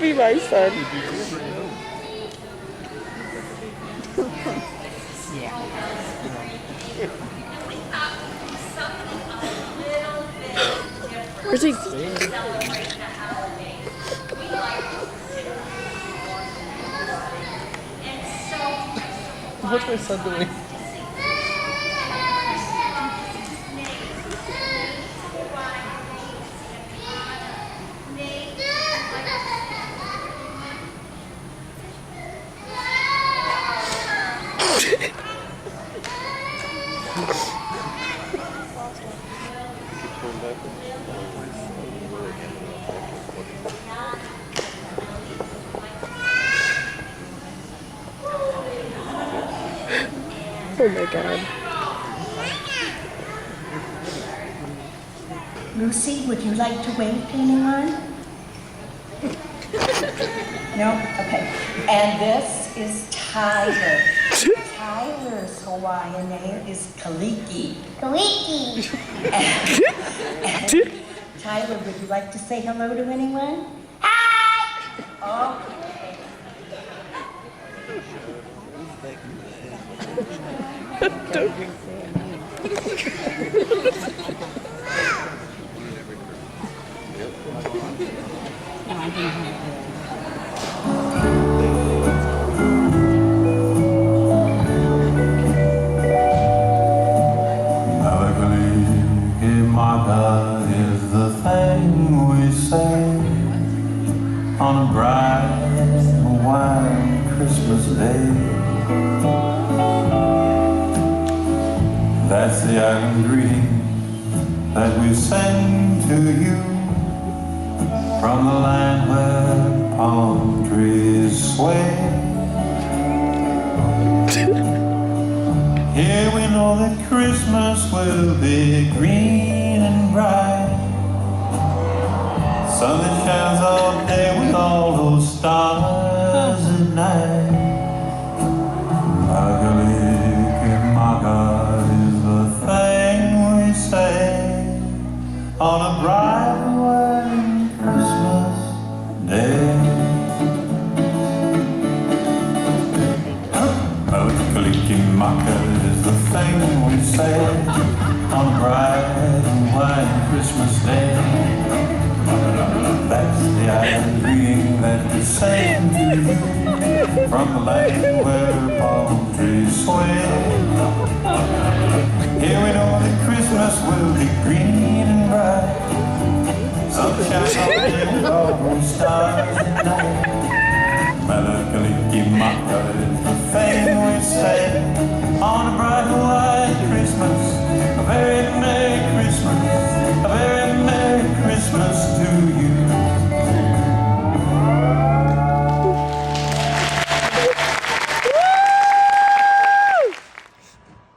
be my son. Where's he? What's my son doing? Oh my God. Lucy, would you like to wave to anyone? No? Okay. And this is Tyler. Tyler's Hawaiian name is Kaliki. Kaliki! And Tyler, would you like to say hello to anyone? Hi! Mother is the thing we say on a bright Hawaiian Christmas day. That's the island greeting that we send to you from the land where palm trees sway. Here we know that Christmas will be green and bright. Sun that shines all day with all those stars at night. Maga is the thing we say on a bright Hawaiian Christmas day. Kalikimaka is the thing we say on a bright and white Christmas day. That's the island greeting that we send to you from the land where palm trees sway. Here we know that Christmas will be green and bright. Sunshine all day with all those stars at night. Malakalikimaka is the thing we say on a bright white Christmas. A very Merry Christmas, a very Merry Christmas to you.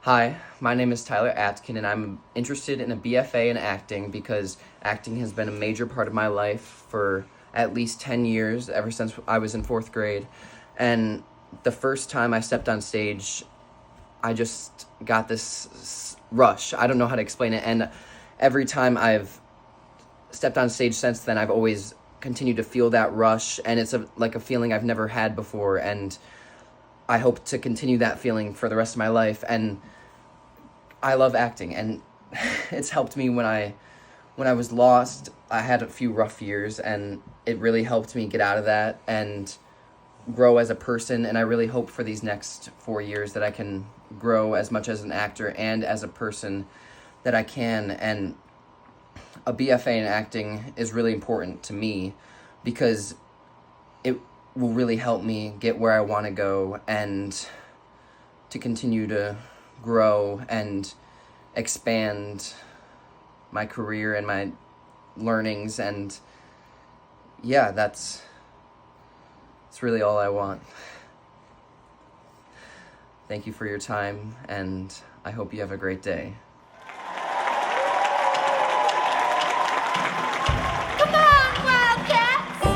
Hi, my name is Tyler Atkin, and I'm interested in a BFA in acting because acting has been a major part of my life for at least 10 years, ever since I was in 4th grade. And the first time I stepped on stage, I just got this rush. I don't know how to explain it. And every time I've stepped on stage since then, I've always continued to feel that rush. And it's like a feeling I've never had before. And I hope to continue that feeling for the rest of my life. And I love acting. And it's helped me when I was lost. I had a few rough years, and it really helped me get out of that and grow as a person. And I really hope for these next 4 years that I can grow as much as an actor and as a person that I can. And a BFA in acting is really important to me because it will really help me get where I want to go and to continue to grow and expand my career and my learnings. And yeah, that's really all I want. Thank you for your time, and I hope you have a great day. Come on, Wildcats!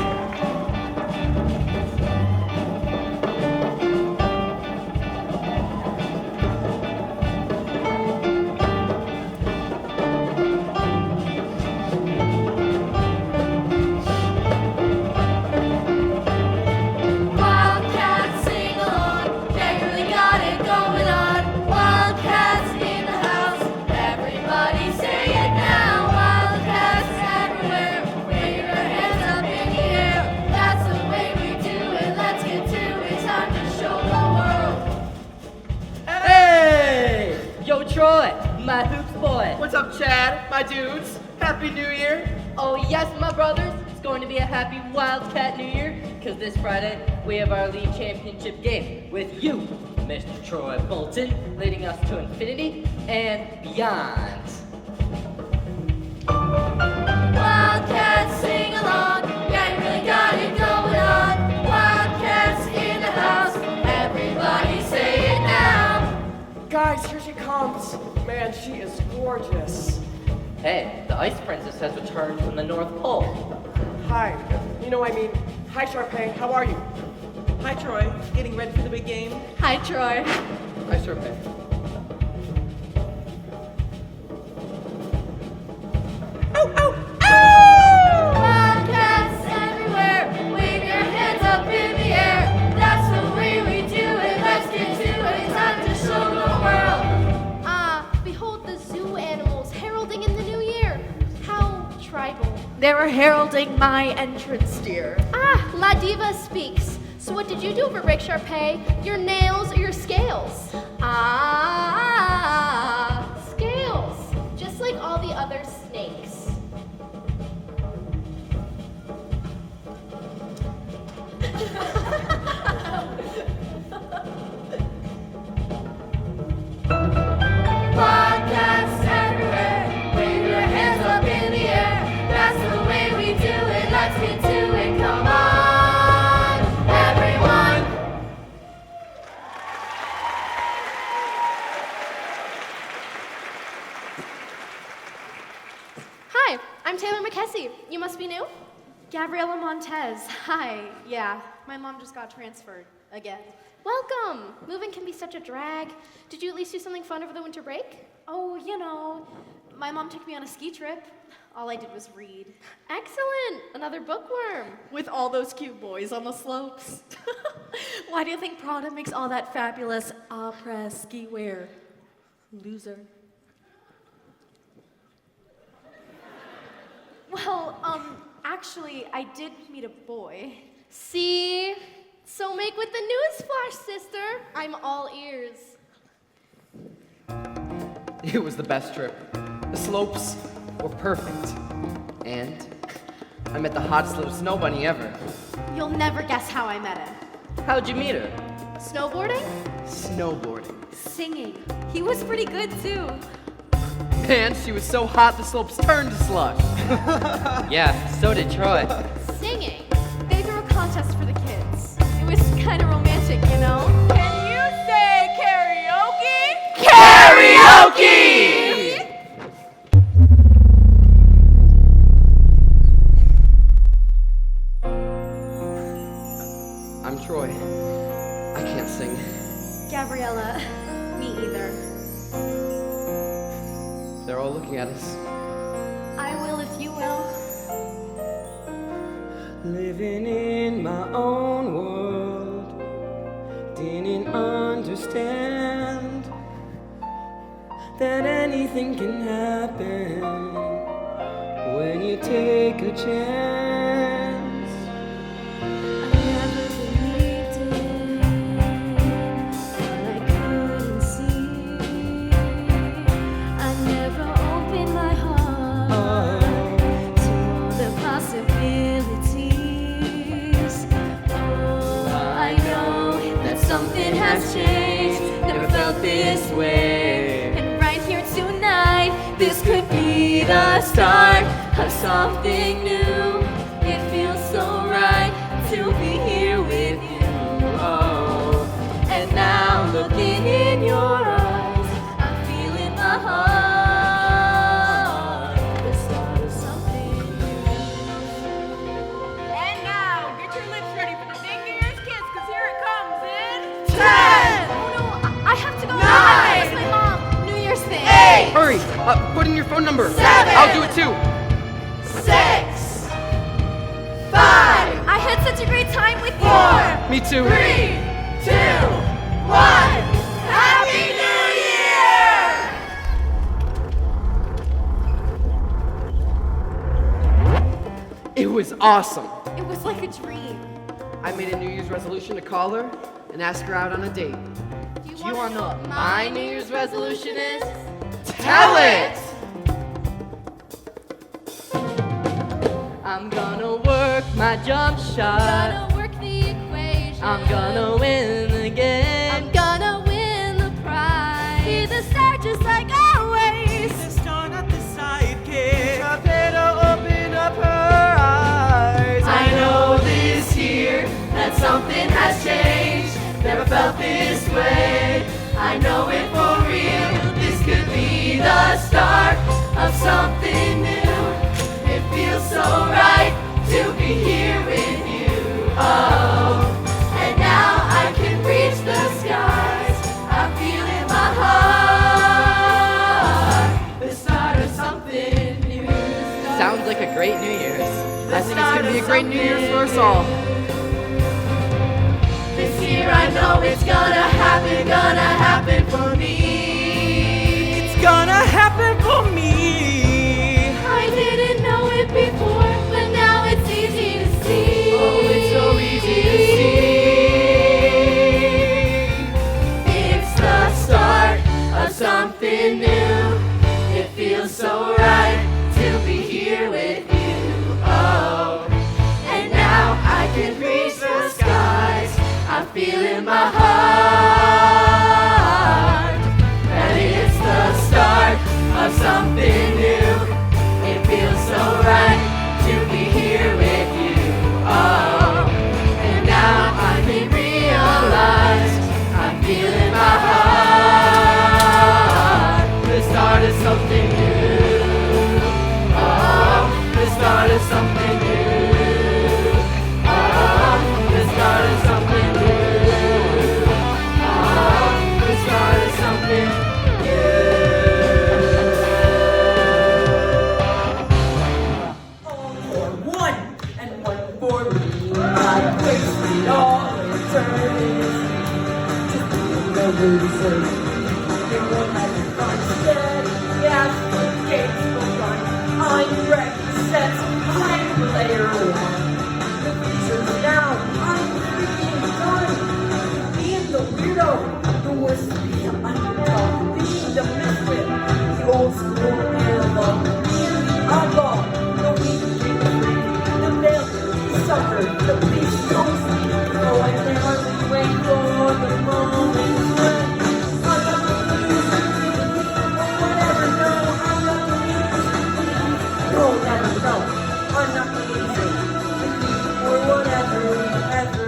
Troy, my hoops boy. What's up, Chad? My dudes. Happy New Year. Oh yes, my brothers, it's going to be a happy Wildcat New Year, because this Friday we have our league championship game with you, Mr. Troy Bolton, leading us to infinity and beyond. Wildcats sing along, yeah, you really got it going on. Wildcats in the house, everybody say it now. Guys, here she comes. Man, she is gorgeous. Hey, the Ice Princess has returned from the North Pole. Hi. Hi, Sharpay. How are you? Hi, Troy. Getting ready for the big game? Hi, Troy. Hi, Sharpay. Wildcats everywhere, wave your hands up in the air. That's the way we do it. Let's get to it. It's time to show the world. Behold the zoo animals heralding in the new year. How tribal. They were heralding my entrance, dear. La Diva speaks. So what did you do for Rick Sharpay? Your nails or your scales? Scales. Just like all the other snakes. Wildcats everywhere, wave your hands up in the air. That's the way we do it. Let's get to it. Come on, everyone. Hi, I'm Taylor McKessie. You must be new? Gabriela Montez. Hi. Yeah, my mom just got transferred again. Welcome. Moving can be such a drag. Did you at least do something fun over the winter break? Oh, my mom took me on a ski trip. All I did was read. Excellent. Another bookworm. With all those cute boys on the slopes. Why do you think Prada makes all that fabulous après ski wear? Loser. Well, actually, I did meet a boy. See? So make with the newsflash, sister. I'm all ears. It was the best trip. The slopes were perfect. And I met the hottest little snow bunny ever. You'll never guess how I met him. How'd you meet her? Snowboarding? Snowboarding. Singing. He was pretty good, too. Man, she was so hot the slopes turned to slush. Yeah, so did Troy. Singing? They threw a contest for the kids. It was kind of romantic, you know? Can you say karaoke? Karaoke! I'm Troy. I can't sing. Gabriella, me either. They're all looking at us. I will if you will. Living in my own world, didn't understand that anything can happen when you take a chance. I never believed it, but I couldn't see. I never opened my heart to all the possibilities. I know that something has changed. Never felt this way. And right here tonight, this could be the start of something new. It feels so right to be here with you. Oh, and now looking in your eyes, I'm feeling my heart. The start of something new. And now, get your lips ready for the big New Year's kiss, because here it comes in 10, Oh no, I have to go. 9, I miss my mom. New Year's thing. 8, Hurry! Put in your phone number. 7, I'll do it too. 6, 5, I had such a great time with you. 4, Me too. 3, 2, 1. Happy New Year! It was awesome. It was like a dream. I made a New Year's resolution to call her and ask her out on a date. Do you want to know what my New Year's resolution is? Tell it! I'm gonna work my jump shot. Gonna work the equation. I'm gonna win the game. I'm gonna win the prize. Be the star just like always. The star, not the sidekick. I better open up her eyes. I know this year that something has changed. Never felt this way. I know it for real. This could be the start of something new. It feels so right to be here with you. Oh, and now I can reach the skies. I feel in my heart the start of something new. Sounds like a great New Year's. I think it's gonna be a great New Year's for us all. This year I know it's gonna happen for me. It's gonna happen for me. I didn't know it before, but now it's easy to see. Oh, it's so easy to see. It's the start of something new. It feels so right to be here with you. Oh, and now I can reach the skies. I feel in my heart that it's the start of something new. It feels so right to be here with you. Oh, and now I can realize I feel in my heart the start of something new. Oh, the start of something new. Oh, the start of something new. Oh, the start of something new. For one and one for me. I wasted all eternity. No reason. They won't have it fun instead. Yeah, the games will run. I'm ready, set. I'm player one. The future's now. I'm freaking done. Being the weirdo, the worst being underdog, being the misfit, the old school analog, being the oddball, the weak, the failure, the sucker, the beast, don't sleep. Oh, I can hardly wait for the moment when I'm not the loser, or whatever. No, I'm not the loser. No, never, no, I'm not the loser. Or whatever, ever.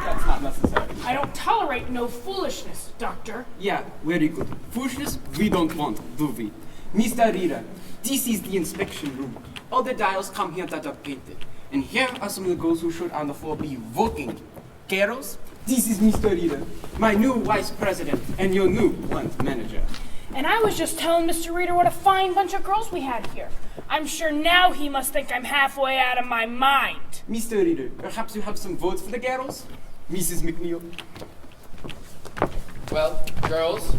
That's not necessary. I don't tolerate no foolishness, Doctor. Yeah, very good. Foolishness we don't want, do we? Mr. Reader, this is the inspection room. All the dials come here that are painted. And here are some of the girls who should on the floor be working. Girls, this is Mr. Reader, my new vice president and your new plant manager. And I was just telling Mr. Reader what a fine bunch of girls we had here. I'm sure now he must think I'm halfway out of my mind. Mr. Reader, perhaps you have some votes for the girls? Mrs. McNeil. Well, girls,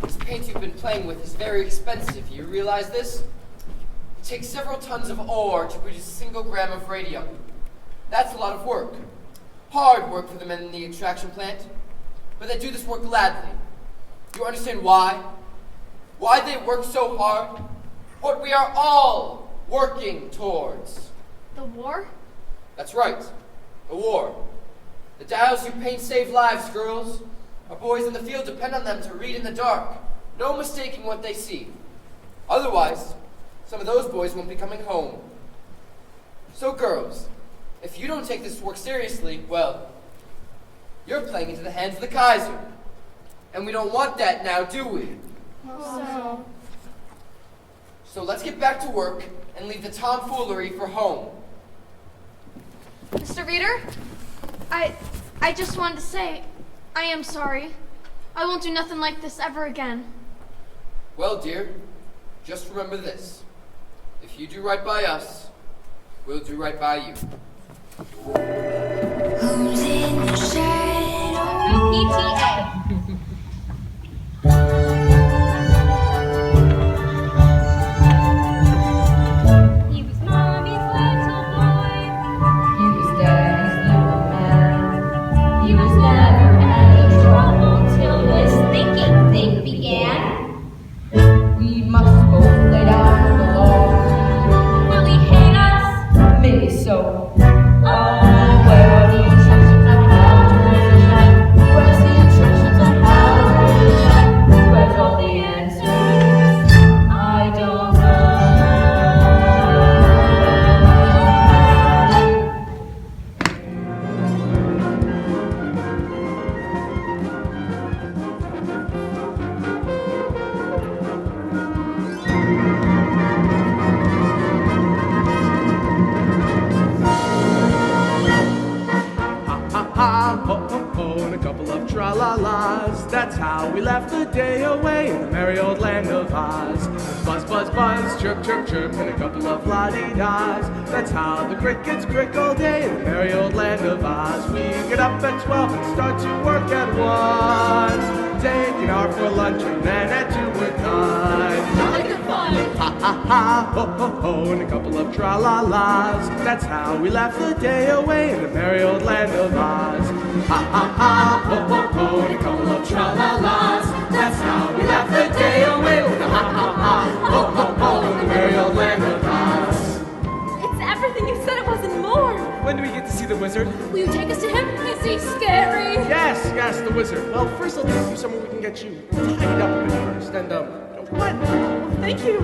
this paint you've been playing with is very expensive. You realize this? It takes several tons of ore to produce a single gram of radium. That's a lot of work. Hard work for the men in the extraction plant. But they do this work gladly. Do you understand why? Why they work so hard? What we are all working towards. The war? That's right. The war. The dials you paint save lives, girls. Our boys in the field depend on them to read in the dark. No mistaking what they see. Otherwise, some of those boys won't be coming home. So girls, if you don't take this work seriously, well, you're playing into the hands of the Kaiser. And we don't want that now, do we? So let's get back to work and leave the tomfoolery for home. Mr. Reader, I just wanted to say, I am sorry. I won't do nothing like this ever again. Well, dear, just remember this. If you do right by us, we'll do right by you. Who's in the shadow? ETA. He was never any trouble till this thinking thing began. We must both lay down the law. Will he hate us? Maybe so. Where are the instructions on how to position? Where's the instructions on how to position? Where's all the answers? I don't know. And a couple of tra-la-las. That's how we left the day away in the merry old land of Oz. Buzz, buzz, buzz, chirp, chirp, chirp, and a couple of la-di-das. That's how the crickets crick all day in the merry old land of Oz. We get up at 12 and start to work at 1. Take an hour for lunch and then at 2 we're done. Jolly good fun. Ha ha ha, ho ho ho, and a couple of tra-la-las. That's how we left the day away in the merry old land of Oz. Ha ha ha, ho ho ho, and a couple of tra-la-las. That's how we left the day away with a ha ha ha, ho ho ho, in the merry old land of Oz. It's everything you said it was and more. When do we get to see the wizard? Will you take us to him? Is he scary? Yes, yes, the wizard. Well, first I'll take you somewhere we can get you tied up a bit first, and what? Thank you.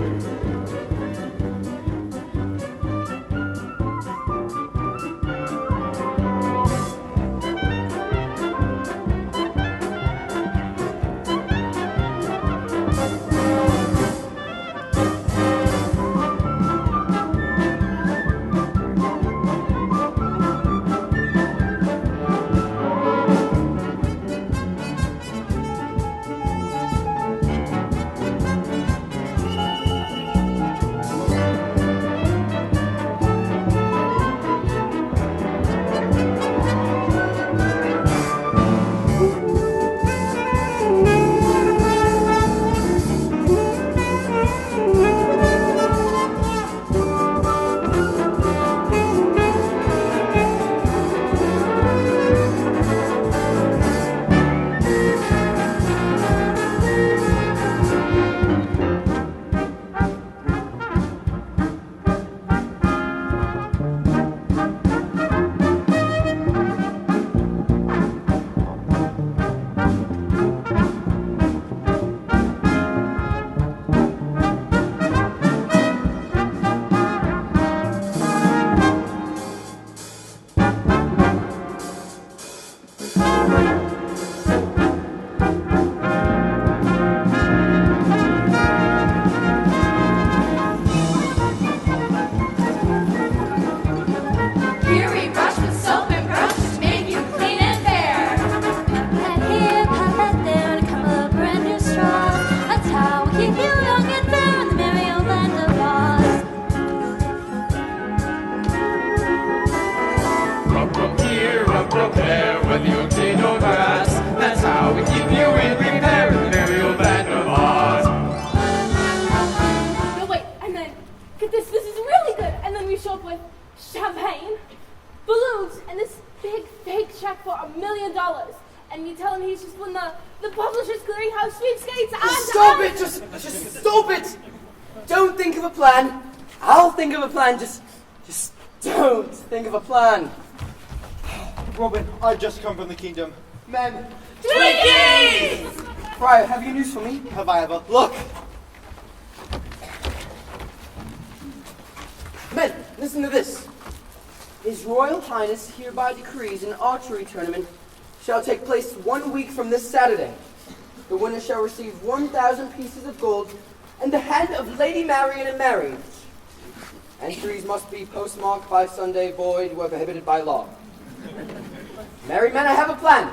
And you tell him he's just won the Publishers Clearinghouse sweepstakes and... Stop it! Just stop it! Don't think of a plan. I'll think of a plan. Just don't think of a plan. Robin, I've just come from the kingdom. Men, Twinkies! Friar, have you news for me? have I ever? Look! Men, listen to this. His Royal Highness hereby decrees an archery tournament shall take place 1 week from this Saturday. The winner shall receive 1,000 pieces of gold and the hand of Lady Marian in marriage. Entries must be postmarked by Sunday, void where prohibited by law. Merry men, I have a plan.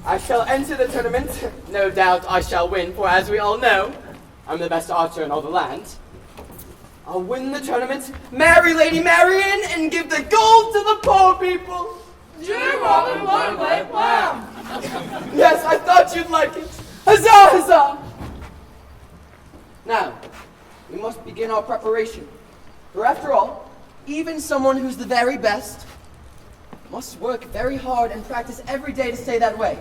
I shall enter the tournament. No doubt I shall win, for as we all know, I'm the best archer in all the land. I'll win the tournament, marry Lady Marian, and give the gold to the poor people. Dear Robin, what a great plan! Yes, I thought you'd like it. Huzzah, huzzah! Now, we must begin our preparation. For after all, even someone who's the very best must work very hard and practice every day to stay that way.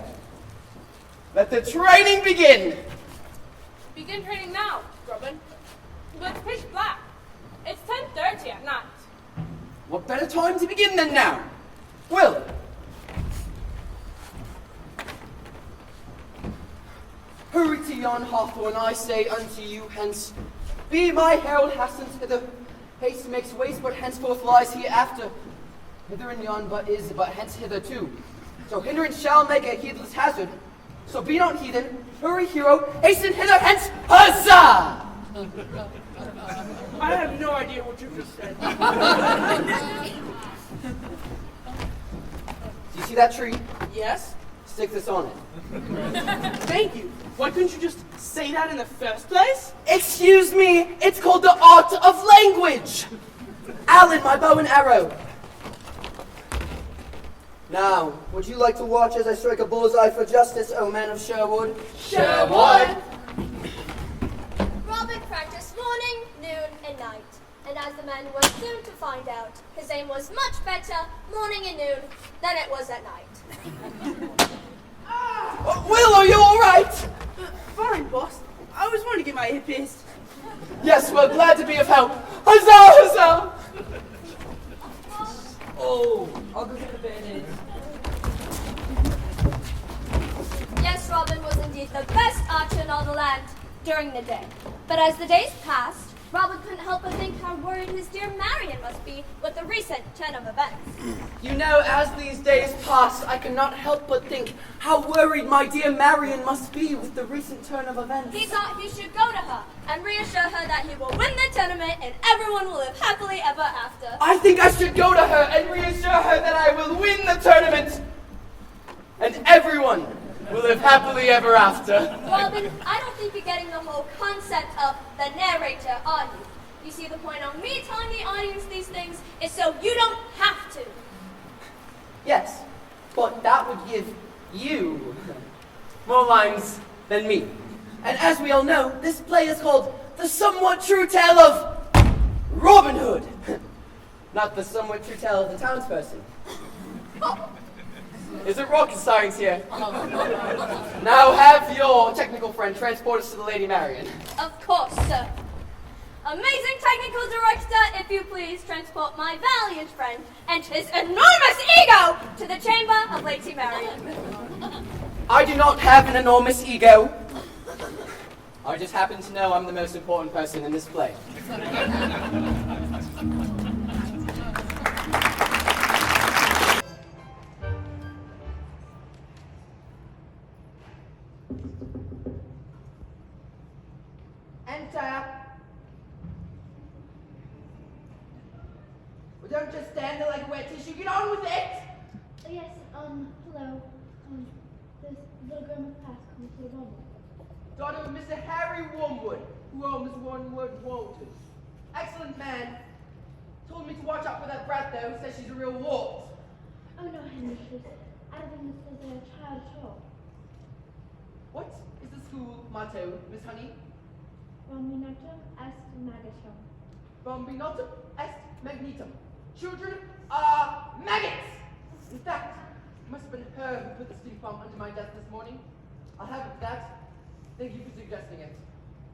Let the training begin! Begin training now, Robin. But it's pitch black. It's 10:30 at night. What better time to begin than now? Will! Hurry to yon hawthorn, I say unto you hence. Be my herald hastened hither. Haste makes waste, but henceforth lies hereafter. Hither and yon but is, but hence hither too. So hindrance shall make a heedless hazard. So be not heathen, hurry hero, hasten hither hence, huzzah! I have no idea what you just said. Do you see that tree? Yes? Stick this on it. Thank you. Why couldn't you just say that in the first place? Excuse me, it's called the art of language! Alan, my bow and arrow. Now, would you like to watch as I strike a bullseye for justice, O man of Sherwood? Sherwood! Robin practiced morning, noon, and night. And as the men were soon to find out, his aim was much better morning and noon than it was at night. Will, are you alright? Fine, boss. I always wanted to get my ear pierced. Yes, we're glad to be of help. Huzzah, huzzah! Oh, I'll go get the band-aids. Yes, Robin was indeed the best archer in all the land during the day. But as the days passed, Robin couldn't help but think how worried his dear Marion must be with the recent turn of events. You know, as these days pass, I cannot help but think how worried my dear Marion must be with the recent turn of events. He thought he should go to her and reassure her that he will win the tournament and everyone will live happily ever after. I think I should go to her and reassure her that I will win the tournament, and everyone will live happily ever after. Robin, I don't think you're getting the whole concept of the narrator, are you? You see, the point on me telling the audience these things is so you don't have to. Yes, but that would give you more lines than me. And as we all know, this play is called The Somewhat True Tale of Robin Hood. Not the somewhat true tale of the townsperson. Is it rocket science here? Now have your technical friend transport us to the Lady Marion. Of course, sir. Amazing technical director, if you please transport my valiant friend and his enormous ego to the chamber of Lady Marion. I do not have an enormous ego. I just happen to know I'm the most important person in this play. Enter. Well, don't just stand there like wet tissue. Get on with it. Oh, yes, hello. This little girl must pass. Come to the room. Daughter of Mr. Harry Wormwood, who owns Wormwood Walters. Excellent man. Told me to watch out for that brat, though. Says she's a real wart. Oh, no, mistress. I don't think this is a child at all. What is the school motto, Miss Honey? Rominatum est magnetum. Rominatum est magnetum. Children are maggots! In fact, it must have been her who put the steam pump under my desk this morning. I'll have it for that. Thank you for suggesting it.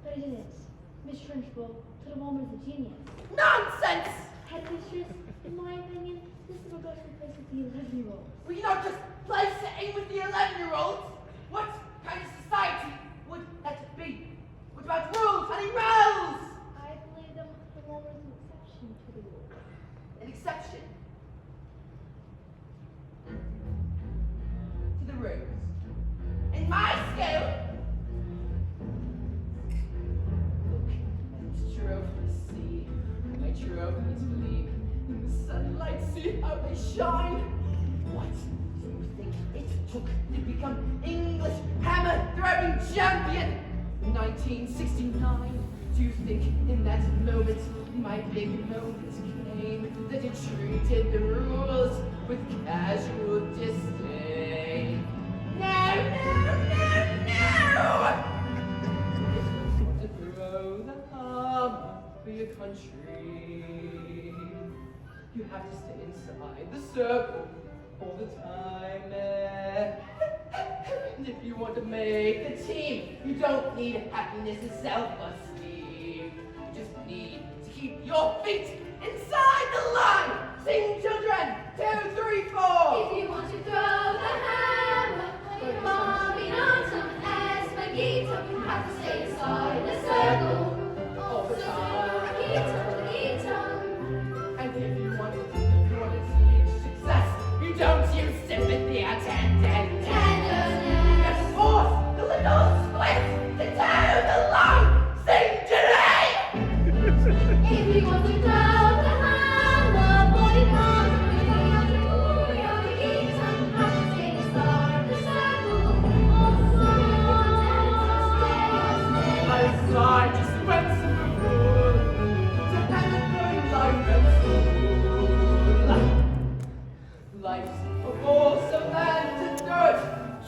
But it isn't. Miss Trunchbull, little woman is a genius. Nonsense! Headmistress, in my opinion, this little girl should replace with the 11-year-old. Will you not just play sitting with the 11-year-olds? What kind of society would that be? What about rules, honey, rules? I believe them the woman is an exception to the rule. An exception to the rules. In my scale. Look, it's true over the sea. My true over me to believe. In the sunlight, see how they shine. What do you think it took to become English hammer-throwing champion in 1969? Do you think in that moment, my big moment came, that it treated the rules with casual disdain? No, no, no, no! To throw the hammer for your country, you have to stay inside the circle all the time. And if you want to make the team, you don't need happiness and self-esteem. You just need to keep your feet inside the line. Sing, children. 2, 3, 4. If you want to throw the hammer, mommy knows some as Magito, you have to stay inside the circle. All the time. Magito. And if you want to teach success, you don't use sympathy or tenderness. Just force the little split to toe the line. Sing today. If you want to throw the hammer, body comes with the Magito, have to stay inside the circle. I just went to school to handle life and school. Life's a awesome and to do it.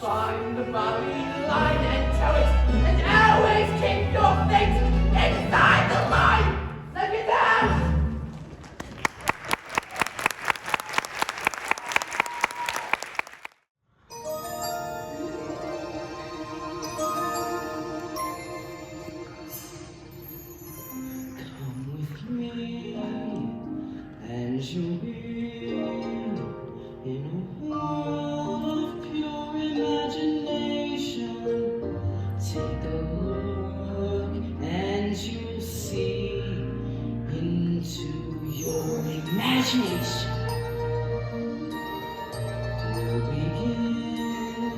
Find the body line and toe it, and always keep your feet inside the line. Let me down. Come with me, and you'll be in a world of pure imagination. Take a look, and you'll see into your imagination. We'll begin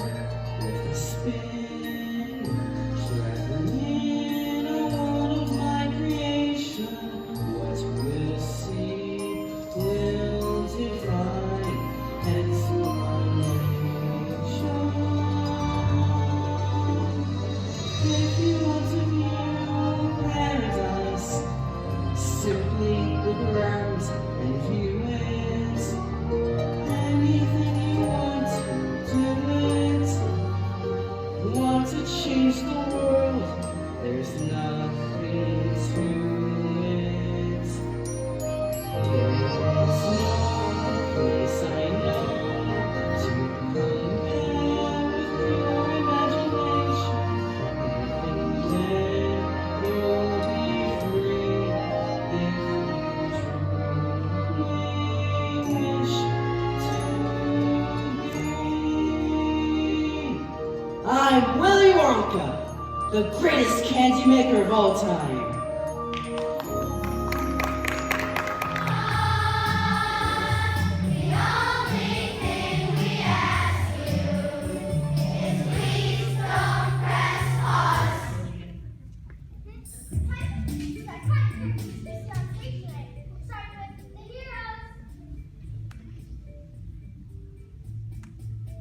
with a spin, traveling in a world of my creation. What we'll see will define explanation. If you want to view paradise, simply look around and view it. Anything you want to do it. Want to change the world? There's nothing to it. There is no place I know to compare with your imagination. And then you'll be free if you truly wish to be. I'm Willy Wonka, the greatest candy maker of all time. The only thing we ask you is please don't press pause.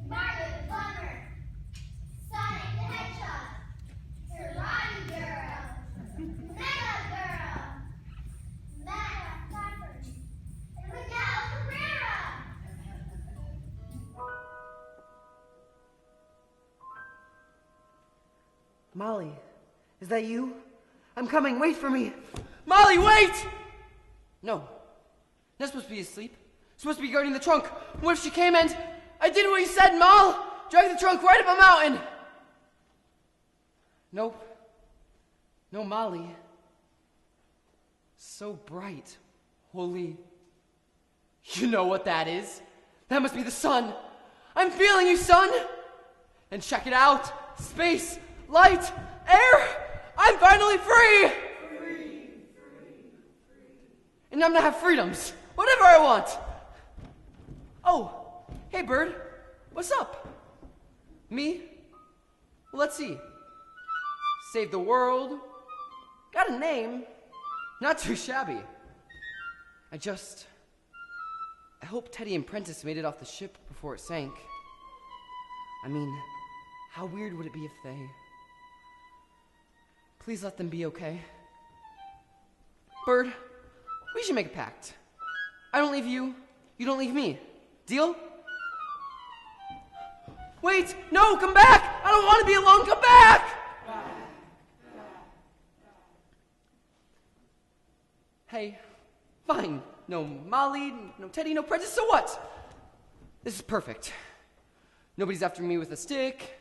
Mario the Plumber, Sonic the Hedgehog, Karate Girl, Mega Girl, Mega Peppers, and Miguel Cabrera. Molly, is that you? I'm coming, wait for me. Molly, wait! No, not supposed to be asleep. Supposed to be guarding the trunk. What if she came and I did what you said, Moll? Drag the trunk right up a mountain. Nope. No, Molly. So bright. Holy. You know what that is. That must be the sun. I'm feeling you, sun. And check it out. Space, light, air. I'm finally free. And I'm gonna have freedoms. Whatever I want. Oh, hey, bird. What's up? Me? Well, let's see. Save the world. Got a name. Not too shabby. I hope Teddy and Prentice made it off the ship before it sank. I mean, how weird would it be if they... Please let them be okay. Bird, we should make a pact. I don't leave you, you don't leave me. Deal? Wait, no, come back! I don't want to be alone, come back! Hey, fine. No Molly, no Teddy, no Prentice, so what? This is perfect. Nobody's after me with a stick.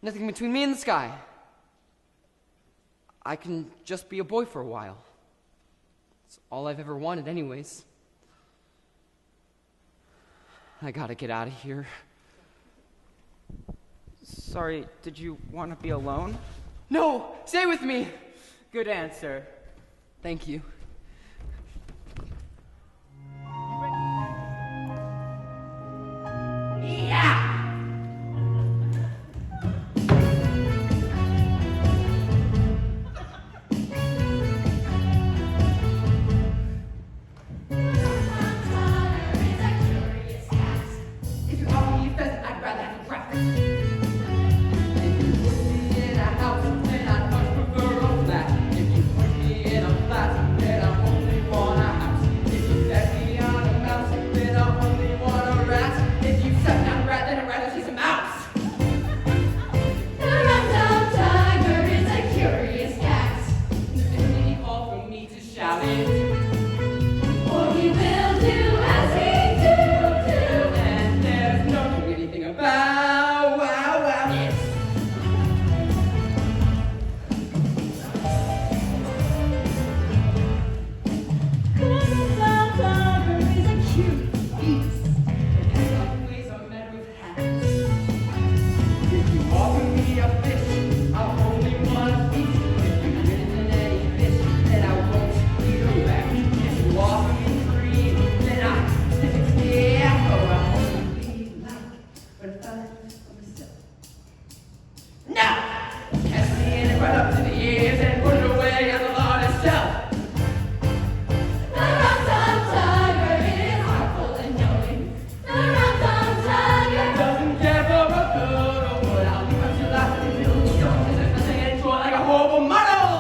Nothing between me and the sky. I can just be a boy for a while. It's all I've ever wanted anyways. I gotta get out of here. Sorry, did you want to be alone? No! Stay with me! Good answer. Thank you. If you offer me a pheasant, I'd rather have a cracker. If you put me in a house, then I'd much prefer a flat. If you put me in a flat, then I only want a house. If you set me on a mouse, then I only want a rat. If you set me on a rat, then I'd rather chase a mouse. The rundown tiger is a curious cat. There's any call for me to shout it. For he will do as he do. And there's no doing anything about it. The rundown tiger is a curious beast. Always a matter of habit. If you offer me a fish, I'll only want a piece. If you're greater than any fish, then I won't eat a rat. If you offer me cream, then I stick it to the air. Oh, I only like what I find for myself. Now, cast me in it right up to the ears and put it away on the lawn itself. The rundown tiger is artful and knowing. The rundown tiger Doesn't care for a good or what. I'll leave until after the middle. Don't there's nothing in it like a horrible model.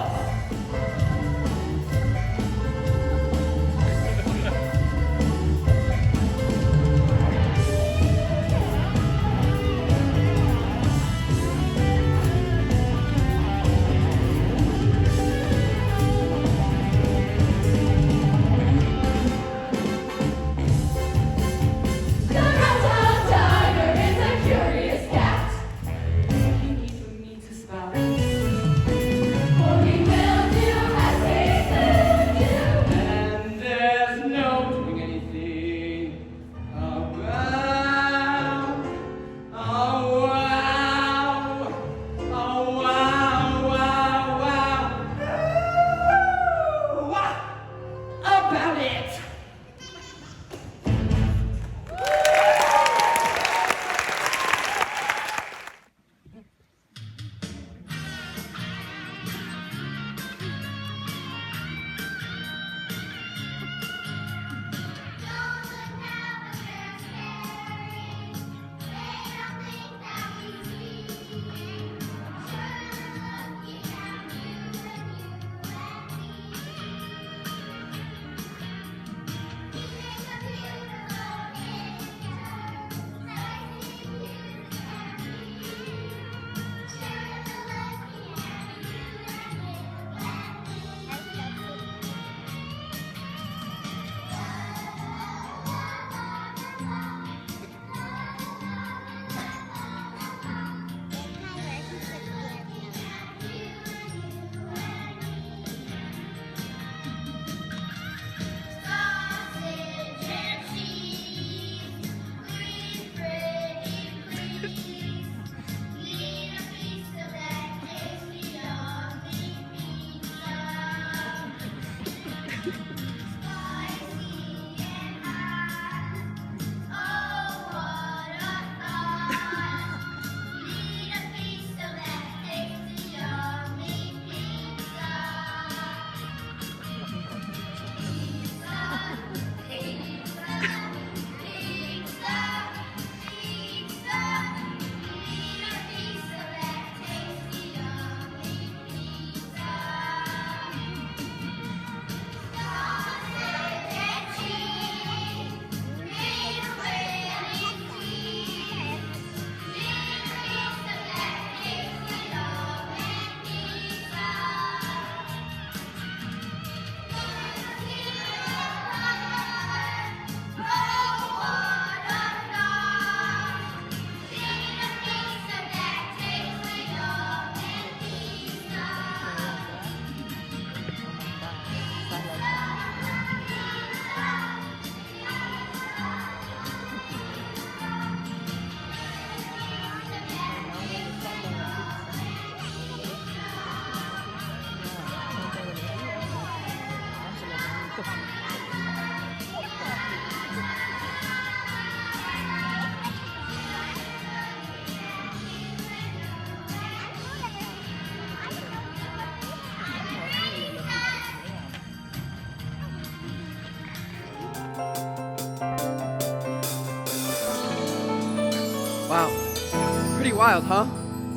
pretty wild, huh?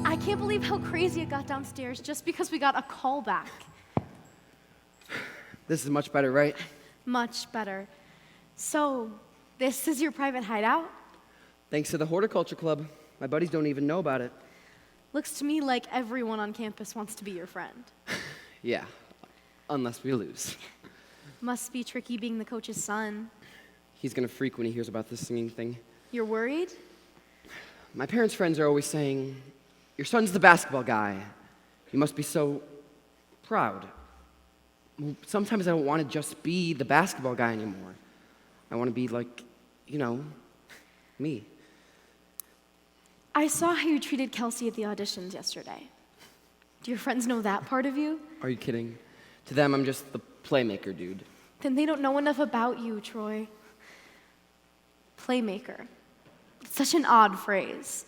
I can't believe how crazy it got downstairs just because we got a call back. This is much better, right? Much better. So, this is your private hideout? Thanks to the horticulture club. My buddies don't even know about it. Looks to me like everyone on campus wants to be your friend. Yeah, unless we lose. Must be tricky being the coach's son. He's gonna freak when he hears about this singing thing. You're worried? My parents' friends are always saying, your son's the basketball guy. You must be so proud. Well, sometimes I don't want to just be the basketball guy anymore. I want to be like, you know, me. I saw how you treated Kelsey at the auditions yesterday. Do your friends know that part of you? Are you kidding? To them, I'm just the playmaker dude. Then they don't know enough about you, Troy. Playmaker. It's such an odd phrase.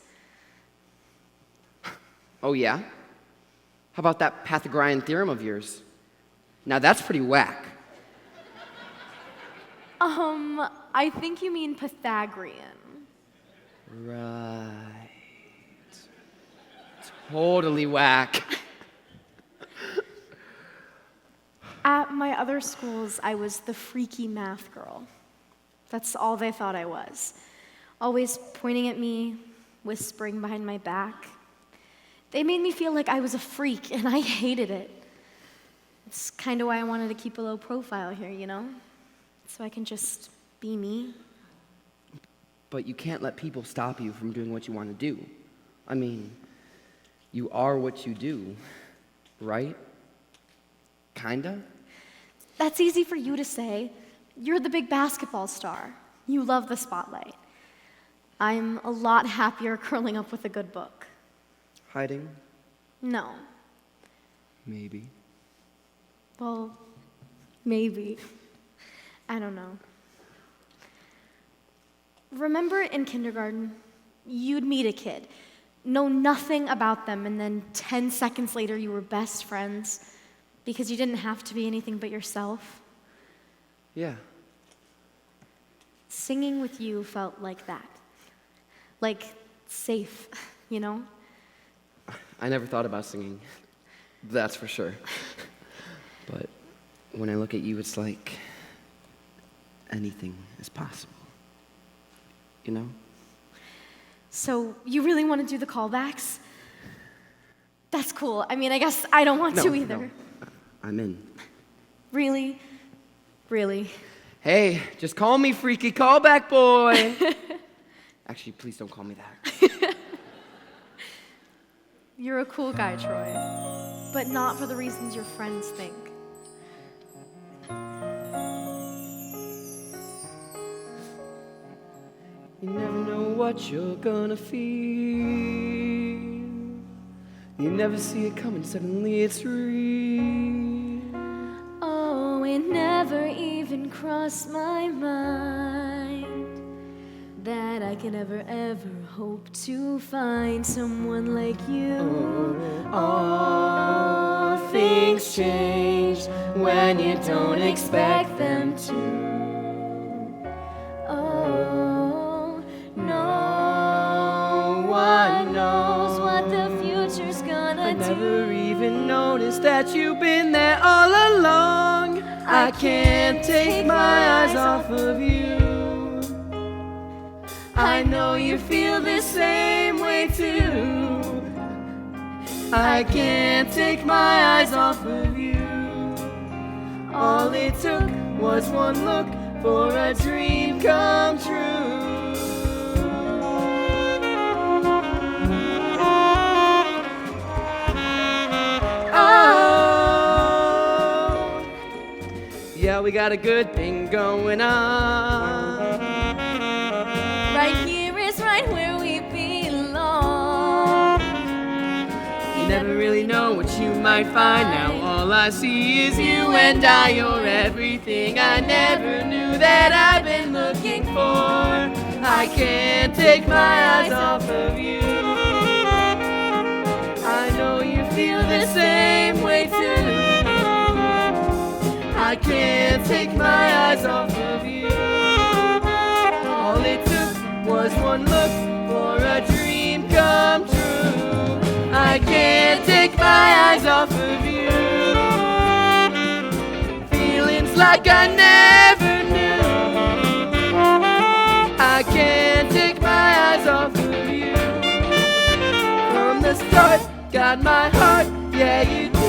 Oh, yeah? How about that Pythagorean theorem of yours? Now that's pretty whack. I think you mean Pythagorean. Right. Totally whack. At my other schools, I was the freaky math girl. That's all they thought I was. Always pointing at me, whispering behind my back. They made me feel like I was a freak, and I hated it. It's kind of why I wanted to keep a low profile here, you know? So I can just be me. But you can't let people stop you from doing what you want to do. I mean, you are what you do, right? Kinda? That's easy for you to say. You're the big basketball star. You love the spotlight. I'm a lot happier curling up with a good book. Hiding? No. Maybe. Well, maybe. I don't know. Remember in kindergarten, you'd meet a kid, know nothing about them, and then 10 seconds later you were best friends because you didn't have to be anything but yourself? Yeah. Singing with you felt like that. Like safe, you know? I never thought about singing. That's for sure. But when I look at you, it's like anything is possible. You know? So you really want to do the callbacks? That's cool. I mean, I guess I don't want to either. No. I'm in. Really? Really? Hey, just call me Freaky Callback Boy. Actually, please don't call me that. You're a cool guy, Troy. But not for the reasons your friends think. You never know what you're gonna feel. You never see it coming, suddenly it's real. Oh, it never even crossed my mind that I could ever hope to find someone like you. All things change when you don't expect them to. Oh, no one knows what the future's gonna I do. never even noticed that you've been there all along. I can't take my eyes off of you. I know you feel the same way too. I can't take my eyes off of you. All it took was one look for a dream come true. Oh, yeah, we got a good thing going on. Right here is right where we belong. You never really know what you might find. Now all I see is you and I. You're everything I never knew that I've been looking for. I can't take my eyes off of you. I know you feel the same way too. I can't take my eyes off of you. All it took was one look for a dream come true. I can't take my eyes off of you. Feelings like I never knew. I can't take my eyes off of you. From the start, got my heart, yeah you do.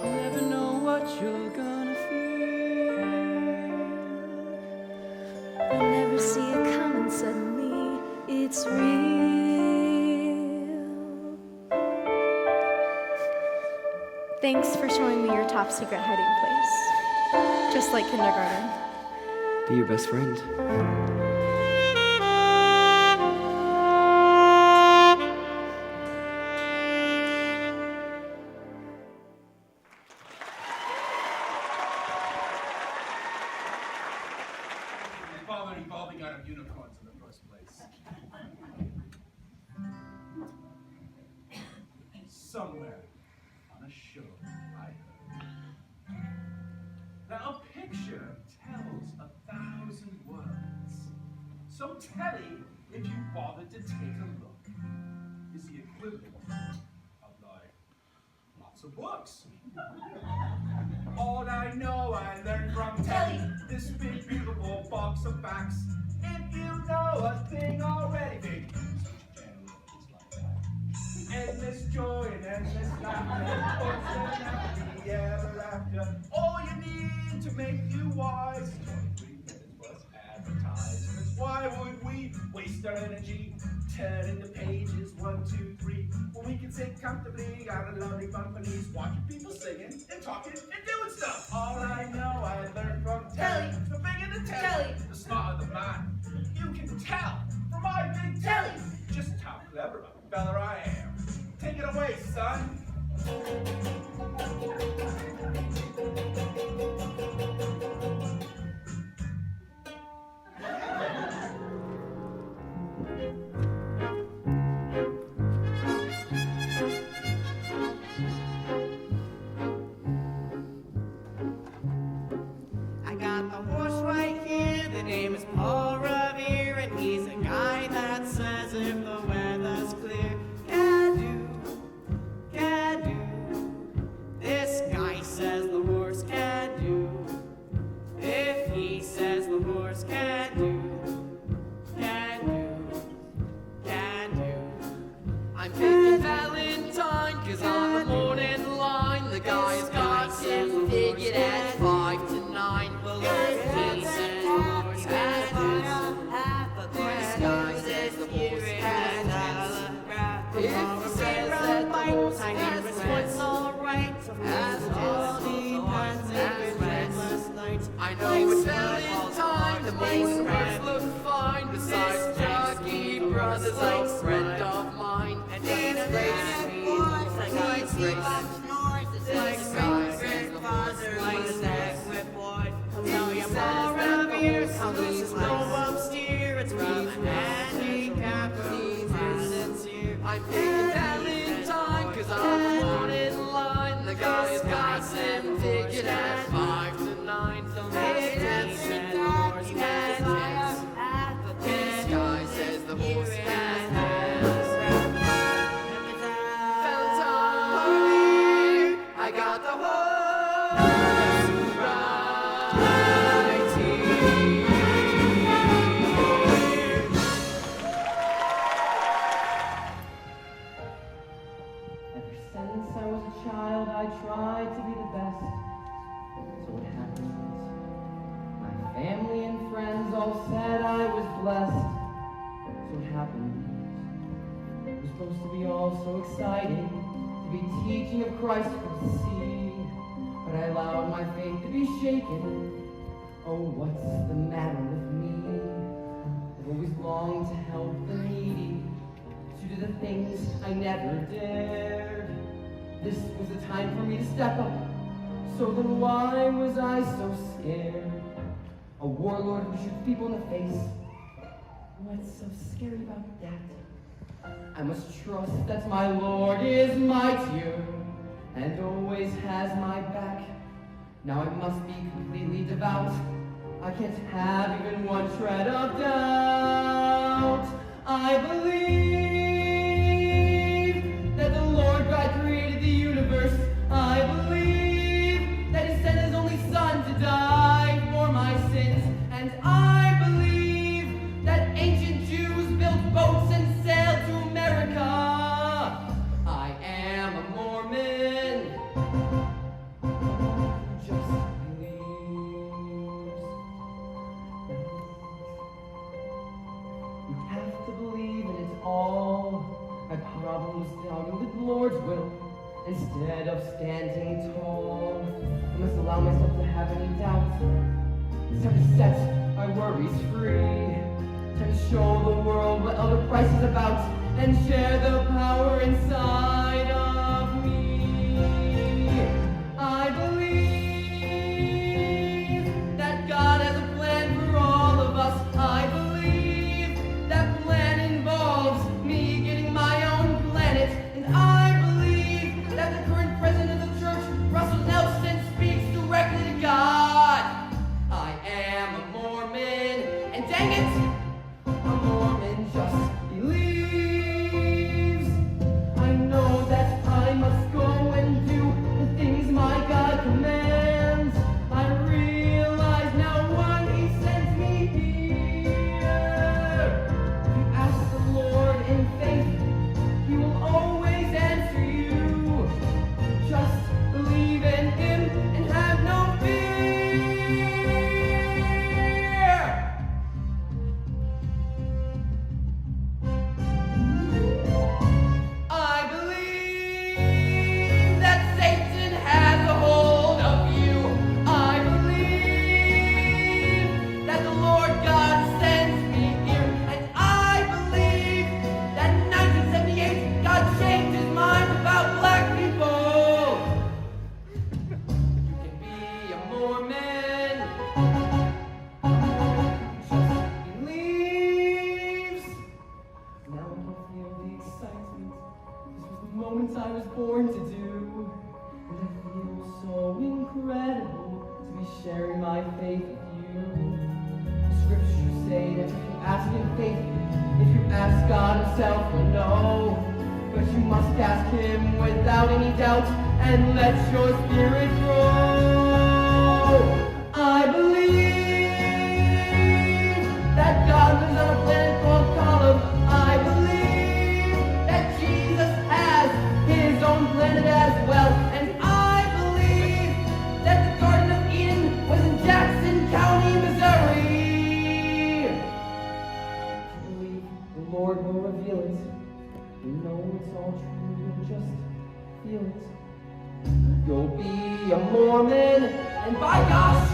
Never know what you're gonna feel. I never see it coming, suddenly it's real. Thanks for showing me your top secret hiding place. Just like kindergarten. Be your best friend. Bother evolving out of unicorns in the first place. Somewhere on a show I heard. Now a picture tells 1,000 words. So Telly, if you bothered to take a look, is the equivalent of like lots of books. All I know I learned from Telly, this big beautiful box of facts. If you know a thing already, baby, endless joy and endless laughter, books and happily ever after. All you need to make you wise. 23 minutes plus advertisements. Why would we waste our energy turning the pages 1, 2, 3 when we can sit comfortably out of lovely companies, watching people singing and talking and doing stuff? All I know I learned from Telly. The bigger the telly, the smarter the man. You can tell from my big telly just how clever a fella I am. Take it away, son. I got the horse right here, the name is Paul Revere, and he's a guy that says if the weather's clear, can do. This guy says the horse can do. If he says the horse can do. I'm picking Valentine, cause on the morning line, the guy's got him figured at 5 to 9. Well, if he says the horse can do, this guy says the horse can do. If he says that the horse can do, as all depends as restless nights. I know it's Valentine, the morning birds look fine, besides Jockey Brothers, a friend of mine. And he's racing boys, like he's racing noises, like skies and the father was neck with boys. Tell you Paul Revere, how this no upsteer, it's from a handicap who's sincere. I'm picking Valentine, cause on the morning line, the guy's got him figured at 5 to 9. So if he says the horse can dance, this guy says the horse can dance. Valentine, I got the horse right here. Ever since I was a child, I tried to be the best. So what happened was, my family and friends all said I was blessed. So what happened was, it was supposed to be all so exciting, to be teaching of Christ from the sea. But I allowed my faith to be shaken. Oh, what's the matter with me? I've always longed to help the needy, to do the things I never dared. This was the time for me to step up. So then why was I so scared? A warlord who shoots people in the face. What's so scary about that? I must trust that my Lord is mightier and always has my back. Now I must be completely devout. I can't have even one shred of doubt. almost doubting the Lord's will. Instead of standing tall, I must allow myself to have any doubts. It's time to set my worries free. Time to show the world what Elder Price is about and share the power inside of me. I believe that God has a plan for all of us. I believe that plan involves me getting my own planet. And I believe that the current president of the church, Russell Nelson, speaks directly to God. I am a Mormon, and dang it, a Mormon just believes. I know that I must go and do the things my God commands. I realize now why He sent me here. If you ask the Lord in faith, He will always answer you. Just believe in Him and have no fear. I believe that Satan has a hold of you. I believe that the Lord God sends me here. And I believe that in 1978 God changed His mind about black people. You can be a Mormon, just believes. Now I can feel the excitement. This was the moment I was born to do. And I feel so incredible to be sharing my faith with you. The scriptures say that if you ask in faith, if you ask God Himself will know. But you must ask Him without any doubt and let your spirit grow. I believe that God lives on a planet called Column. I believe that Jesus has His own planet as well. And I believe that the Garden of Eden was in Jackson County, Missouri. I believe the Lord will reveal it. You know it's all true, you'll just feel it. You'll be a Mormon, and by gosh,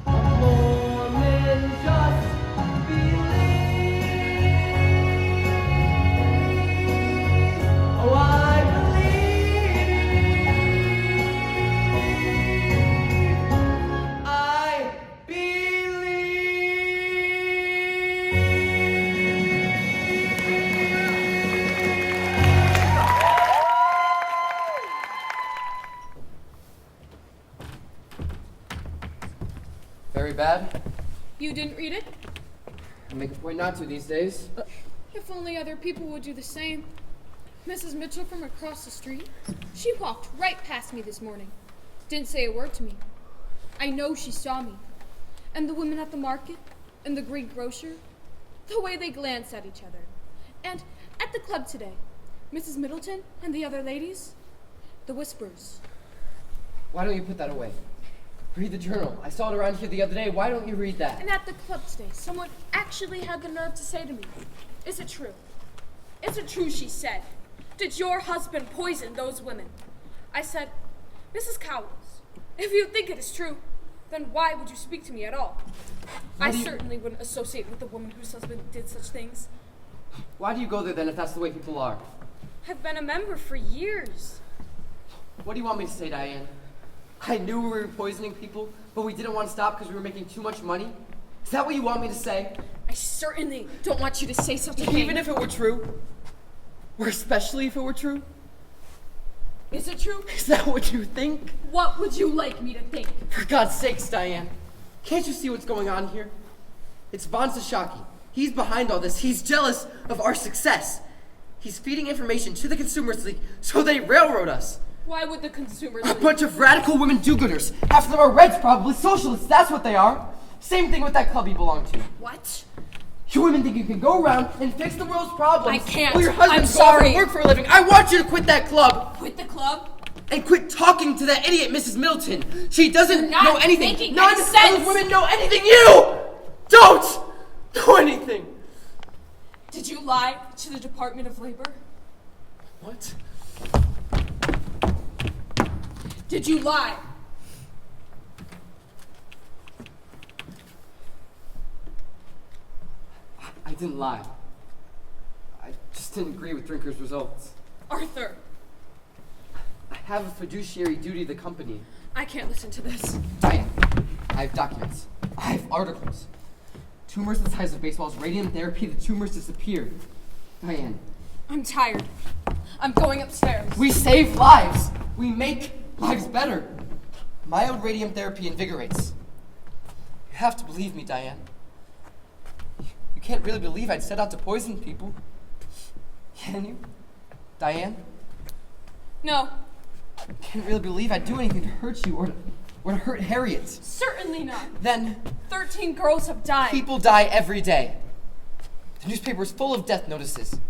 a Mormon just believes. Oh, I Very bad. You didn't read it? I make a point not to these days. If only other people would do the same. Mrs. Mitchell from across the street, she walked right past me this morning. Didn't say a word to me. I know she saw me. And the women at the market, and the greengrocer, the way they glanced at each other. And at the club today, Mrs. Middleton and the other ladies, the whispers. Why don't you put that away? Read the journal. I saw it around here the other day. Why don't you read that? And at the club today, someone actually had the nerve to say to me, "Is it true? Is it true," she said. "Did your husband poison those women?" I said, "Mrs. Cowles, if you think it is true, then why would you speak to me at all? I certainly wouldn't associate with a woman whose husband did such things." Why do you go there then if that's the way people are? I've been a member for years. What do you want me to say, Diane? I knew we were poisoning people, but we didn't want to stop because we were making too much money? Is that what you want me to say? I certainly don't want you to say such a thing. Even if it were true? Or especially if it were true? Is it true? Is that what you think? What would you like me to think? For God's sakes, Diane. Can't you see what's going on here? It's Von Sashaki. He's behind all this. He's jealous of our success. He's feeding information to the Consumers League so they railroad us. Why would the Consumers A League? bunch of radical women do-gooders. Half of them are Reds, probably. Socialists, that's what they are. Same thing with that club you belong to. What? You women think you can go around and fix the world's problems. I can't. While your husband's I'm sorry. going to work for a living. I want you to quit that club. Quit the club? And quit talking to that idiot Mrs. Middleton. She doesn't You're not know anything. making None any of sense. those women know anything. You don't know anything. Did you lie to the Department of Labor? What? Did you lie? I didn't lie. I just didn't agree with Drinker's results. Arthur, I have a fiduciary duty to the company. I can't listen to this. Diane, I have documents. I have articles. Tumors the size of baseballs, radiant therapy, the tumors disappeared. Diane. I'm tired. I'm going upstairs. We save lives. We make lives better. Mild radium therapy invigorates. You have to believe me, Diane. You can't really believe I'd set out to poison people. Can you? Diane? No. You can't really believe I'd do anything to hurt you or to hurt Harriet. Certainly not. Then 13 girls have died. people die every day. The newspaper is full of death notices.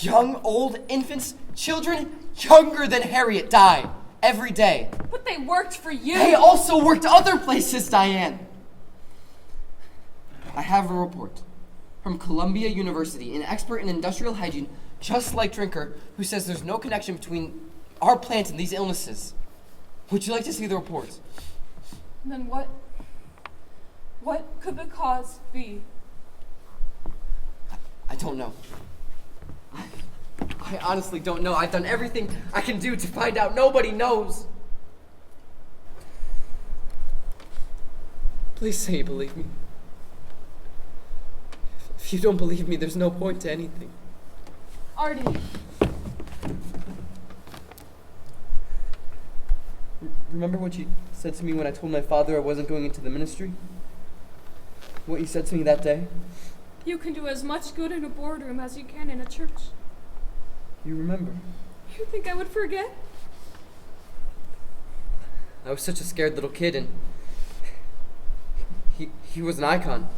Young, old, infants, children younger than Harriet die every day. But they worked for you. They also worked other places, Diane. I have a report from Columbia University, an expert in industrial hygiene, just like Drinker, who says there's no connection between our plant and these illnesses. Would you like to see the report? Then what could the cause be? I don't know. I honestly don't know. I've done everything I can do to find out. Nobody knows. Please say you believe me. If you don't believe me, there's no point to anything. Artie. Remember what you said to me when I told my father I wasn't going into the ministry? What you said to me that day? You can do as much good in a boardroom as you can in a church. You remember? You think I would forget? I was such a scared little kid, and he was an icon.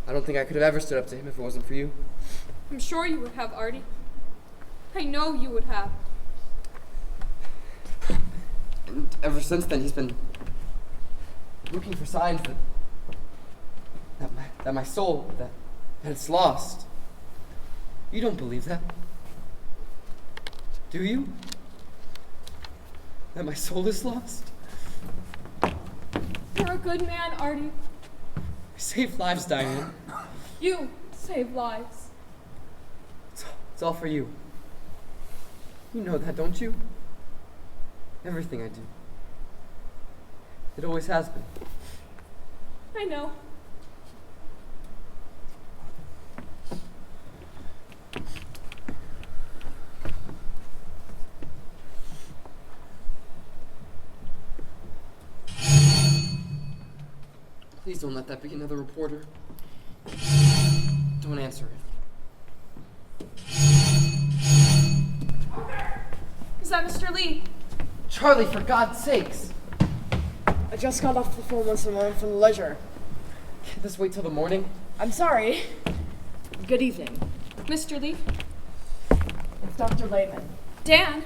I don't think I could have ever stood up to him if it wasn't for you. I'm sure you would have, Artie. I know you would have. And ever since then, he's been looking for signs that my soul, that it's lost. You don't believe that, do you? That my soul is lost? You're a good man, Artie. I saved lives, Diane. You save lives. It's all for you. You know that, don't you? Everything I do. It always has been. I know. Please don't let that be another reporter. Don't answer it. Is that Mr. Lee? Charlie, for God's sakes! I just got off the phone with someone from the leisure. Can't this wait till the morning? I'm sorry. Good evening. Mr. Lee? It's Dr. Lehman. Dan?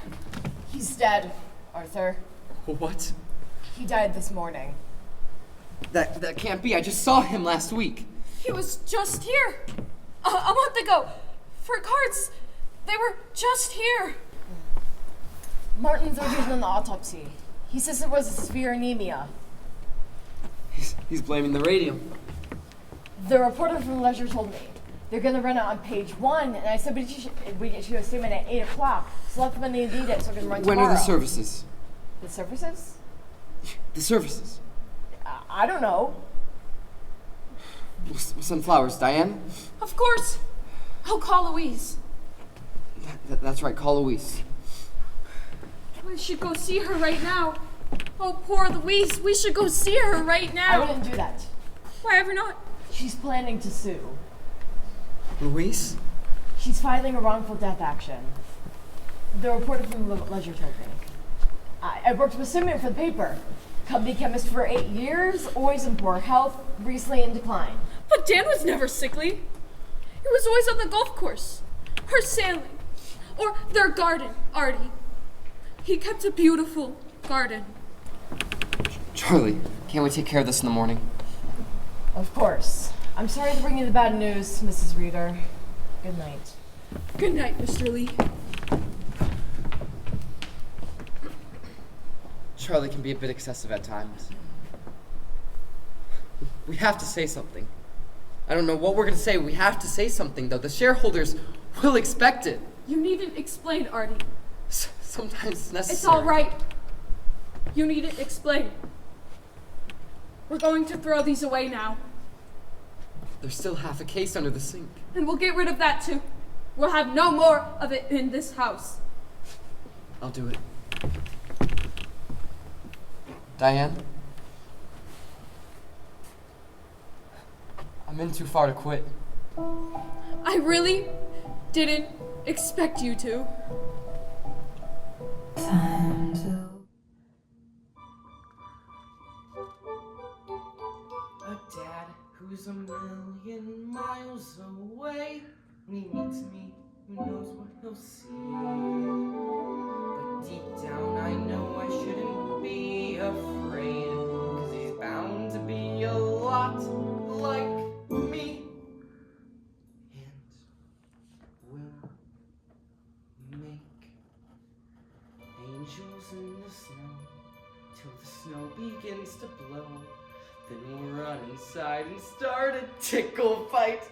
He's dead, Arthur. What? He died this morning. That can't be. I just saw him last week. He was just here. A month ago. For cards. They were just here. Martin's arguing on the autopsy. He says it was a severe anemia. He's blaming the radium. The reporter from Leisure told me they're going to run it on page 1, and I said we should go statement at 8 o'clock. Select when they need it so we can run tomorrow. When are the services? The services? The services. I don't know. We'll send flowers, Diane. Of course. I'll call Louise. That's right, call Louise. We should go see her right now. Oh, poor Louise. We should go see her right now. I wouldn't do that. Why ever not? She's planning to sue. Louise? She's filing a wrongful death action. The reporter from Leisure told me. I worked with Simeon for the paper. Company chemist for 8 years, always in poor health, recently in decline. But Dan was never sickly. He was always on the golf course, or sailing, or their garden, Artie. He kept a beautiful garden. Charlie, can't we take care of this in the morning? Of course. I'm sorry to bring you the bad news, Mrs. Reader. Good night. Good night, Mr. Lee. Charlie can be a bit excessive at times. We have to say something. I don't know what we're gonna say. We have to say something, though. The shareholders will expect it. You needn't explain, Artie. Sometimes it's necessary. It's all right. You needn't explain. We're going to throw these away now. There's still half a case under the sink. And we'll get rid of that too. We'll have no more of it in this house. I'll do it. Diane? I'm in too far to quit. I really didn't expect you to. Time to. A dad who's a million miles away. When he meets me, who knows what he'll see? But deep down I know I shouldn't be afraid, 'cause he's bound to be a lot like me. And we'll make angels in the snow till the snow begins to blow. Then we'll run inside and start a tickle fight.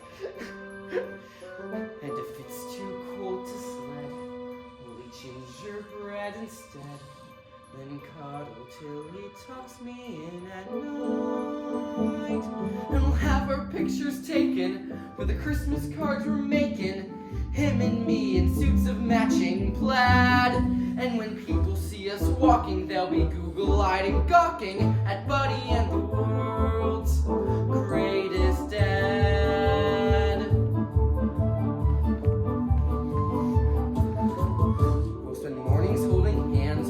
And if it's too cold to sled, we'll eat gingerbread instead. Then cuddle till he tucks me in at night. And we'll have our pictures taken for the Christmas cards we're making. Him and me in suits of matching plaid. And when people see us walking, they'll be Google-eyed and gawking at Buddy and the world's greatest dad. We'll spend mornings holding hands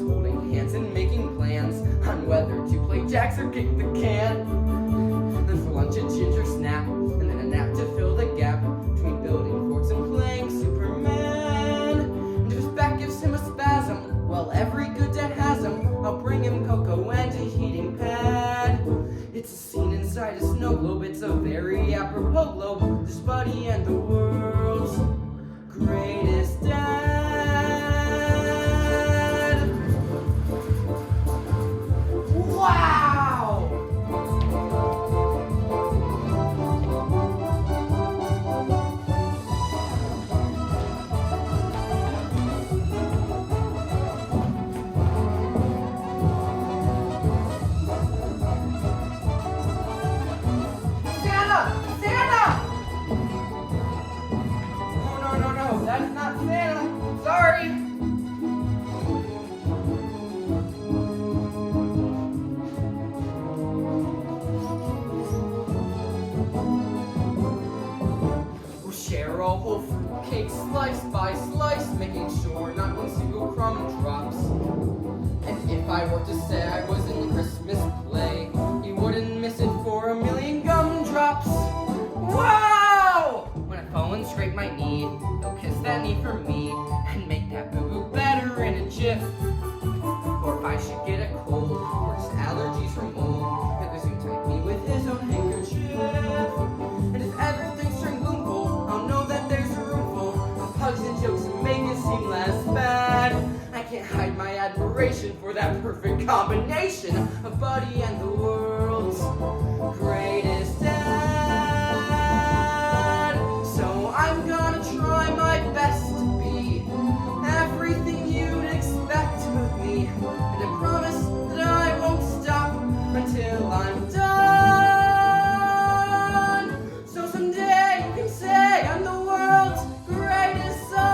and making plans on whether to play jacks or kick the can. Then for lunch a ginger snap, and then a nap to fill the gap between building forts and playing Superman. And if his back gives him a spasm, well, every good dad has him. I'll bring him cocoa and a heating pad. It's a scene inside a snow globe. It's a very apropos globe. Just Buddy and the world's greatest dad. Wow! Santa! No, that's not Santa. Sorry. We'll share a whole fruitcake slice by slice, making sure not one single crumb drops. And if I were to say I was in a Christmas play, you wouldn't miss it for a million gumdrops. Wow! When I fall and scrape my knee, they'll kiss that knee for me and make that boo-boo better in a jiff. Or if I should get a cold or just allergies from mold, he'll soon type me with his own handkerchief. And if everything's turned gloomful, I'll know that there's a room full of pugs and jokes to make it seem less bad. I can't hide my admiration for that perfect combination of Buddy and the world's greatest dad. So I'm gonna try my best to be everything you'd expect of me, and I promise that I won't stop until I'm done. So someday you can say I'm the world's greatest son.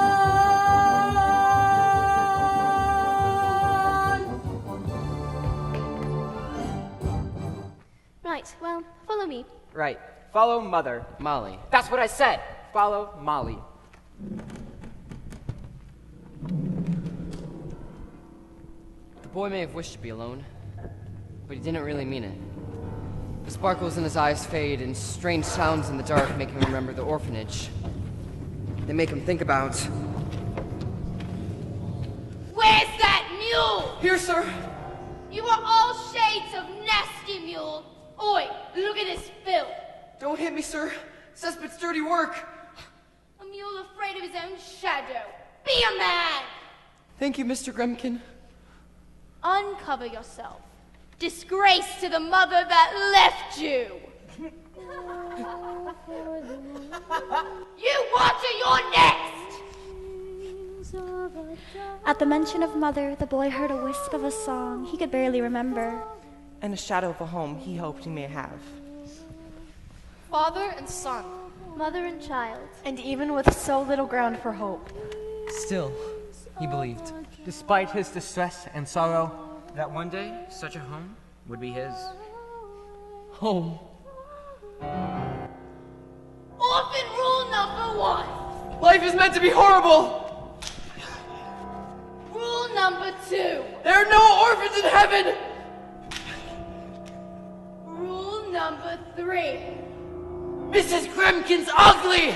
Right, well, follow me. Right. Follow Mother. Molly. That's what I said. Follow Molly. The boy may have wished to be alone, but he didn't really mean it. The sparkles in his eyes fade, and strange sounds in the dark make him remember the orphanage. They make him think about... Where's that mule? Here, sir! You are all shades of nasty mule. Oi, look at this filth. Don't hit me, sir. Cesspit's dirty work. A mule mule afraid of his own shadow. Be a man! Thank you, Mr. Gremkin. Uncover yourself. Disgrace to the mother that left you! You water, you're next! At the mention of mother, the boy heard a wisp of a song he could barely remember. And a shadow of a home he hoped he may have. Father and son. Mother and child. And even with so little ground for hope. Still, he believed, despite his distress and sorrow, that one day such a home would be his. Home. Orphan rule number 1. Life is meant to be horrible! Rule number 2. There are no orphans in heaven! Rule number 3. Mrs. Gremkin's ugly!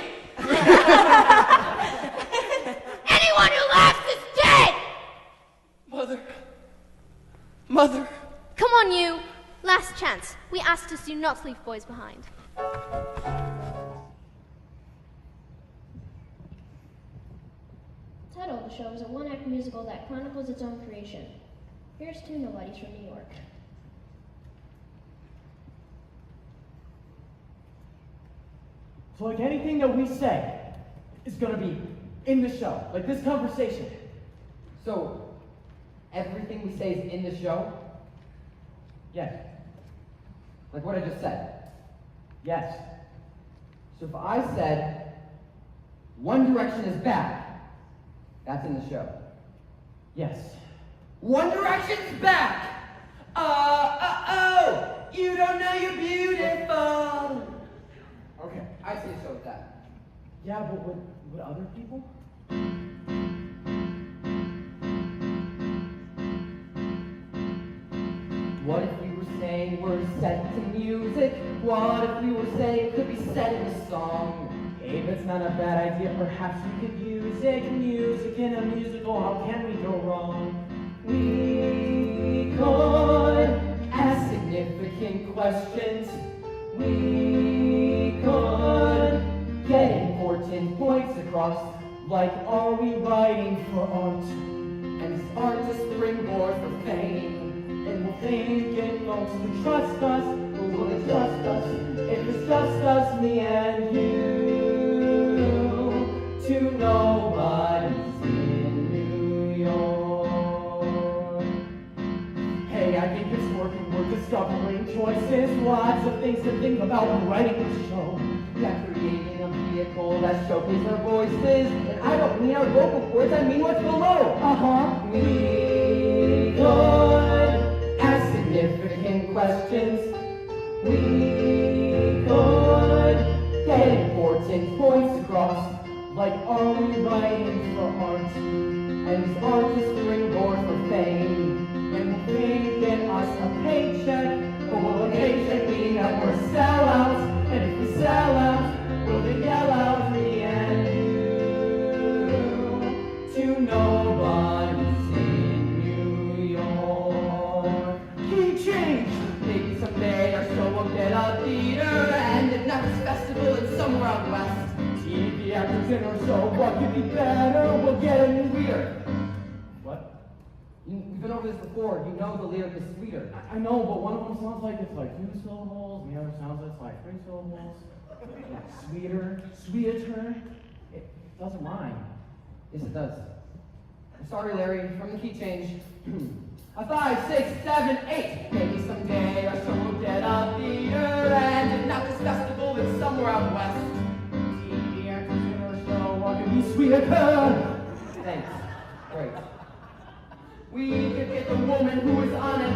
Anyone who laughs is dead! Mother. Come on, you! Last chance. We asked us do not leave boys behind. The title of the show is a one-act musical that chronicles its own creation. Here's two nobodies from New York. So like anything that we say is gonna be in the show, like this conversation. So, everything we say is in the show? Yes. Like what I just said? Yes. So if I said, One Direction is back, that's in the show. Yes. One Direction's back! Oh, you don't know you're beautiful! Okay, I see a show with that. Yeah, but would other people? What if we were saying we're set to music? What if we were saying it could be set in a song? Hey, that's not a bad idea. Perhaps we could use music in a musical. How can we go wrong? We could ask significant questions. We could get important points across. Like, are we writing for art? And is art a springboard for fame? And we'll think it folks who trust us, who will they trust us? If it's just us, me and you, two nobodies in New York. Hey, I think it's working, we're discovering choices, lots of things to think about when writing this show. Yeah, creating a vehicle that showcases our voices. And I don't mean our vocal cords, I mean what's below. We could ask significant questions. We could get important points across. Like, are we writing for art? And is art a springboard for fame? And will they get us a paycheck? Or will a paycheck mean that we're sellouts? And if we sell out, will they yell out me and you? Two nobodies in New York. Key change! Maybe someday our show will get a theater, and if not this festival, it's somewhere out west. TV actors in our show, what could be better? We'll get a new reader. What? We've been over this before. You know the lyric is sweeter. I know, but one of them sounds like it's like 2 syllables, and the other sounds like it's like 3 syllables. Sweeter, sweeter. It doesn't rhyme. Yes, it does. I'm sorry, Larry, from the key change. A 5, 6, 7, 8. Maybe someday our show will get a theater, and if not this festival, it's somewhere out west. TV actors in our show, what could be sweeter? Thanks. Great. We could get the woman who was on it.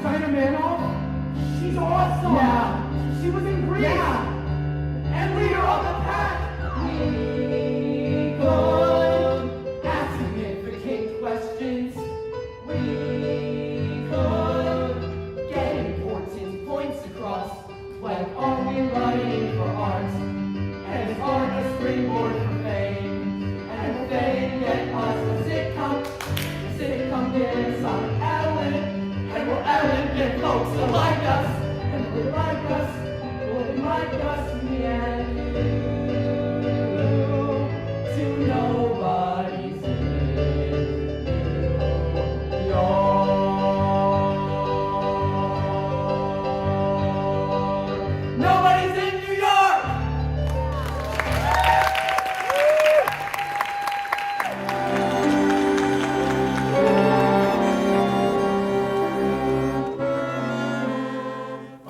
Sign a man off? She's awesome! Yeah. She was in Greece! Yeah. And leader of the pack! We could ask significant questions. We could get important points across. Like, are we writing for art? And is art a springboard for fame? And will fame get us a sitcom? The sitcom gets on Ellen. And will Ellen get folks to like us? And will they like us? Will they like us? Me and you.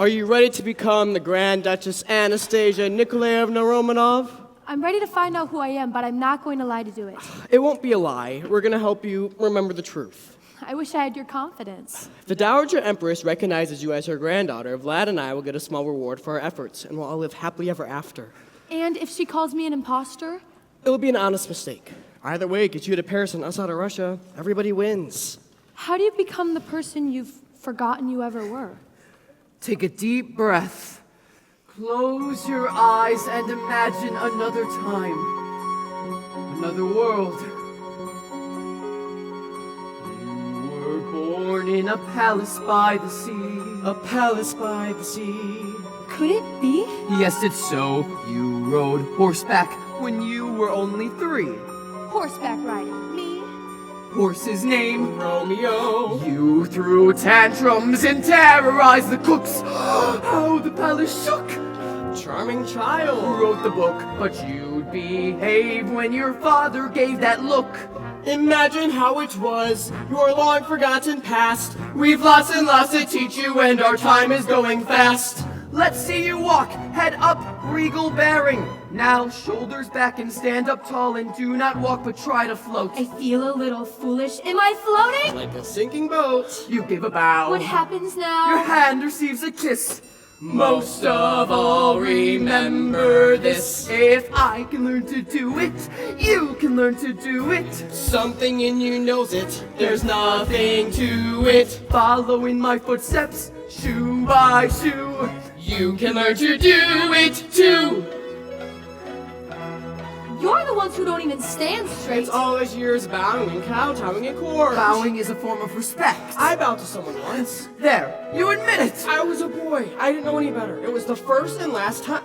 Are you ready to become the Grand Duchess Anastasia Nikolaevna Romanov? I'm ready to find out who I am, but I'm not going to lie to do it. It won't be a lie. We're going to help you remember the truth. I wish I had your confidence. The Dowager Empress recognizes you as her granddaughter. Vlad and I will get a small reward for our efforts, and we'll all live happily ever after. And if she calls me an imposter? It'll be an honest mistake. Either way, get you to Paris and us out of Russia. Everybody wins. How do you become the person you've forgotten you ever were? Take a deep breath. Close your eyes and imagine another time. Another world. You were born in a palace by the sea. A palace by the sea. Could it be? Yes, it's so. You rode horseback when you were only 3. Horseback riding. Me? Horse's name, Romeo. You threw tantrums and terrorized the cooks. How the palace shook. Charming child. Who wrote the book? But you'd behave when your father gave that look. Imagine how it was, your long forgotten past. We've lots and lots to teach you, and our time is going fast. Let's see you walk, head up, regal bearing. Now, shoulders back and stand up tall, and do not walk but try to float. I feel a little foolish. Am I floating? Like a sinking boat. You give a bow. What happens now? Your hand receives a kiss. Most of all, remember this. If I can learn to do it, you can learn to do it. Something in you knows it. There's nothing to it. Follow in my footsteps, shoe by shoe. You can learn to do it too. You're the ones who don't even stand straight. It's all those years bowing and kowtowing at court. Bowing is a form of respect. I bowed to someone once. There, you admit it. I was a boy. I didn't know any better. It was the first and last time.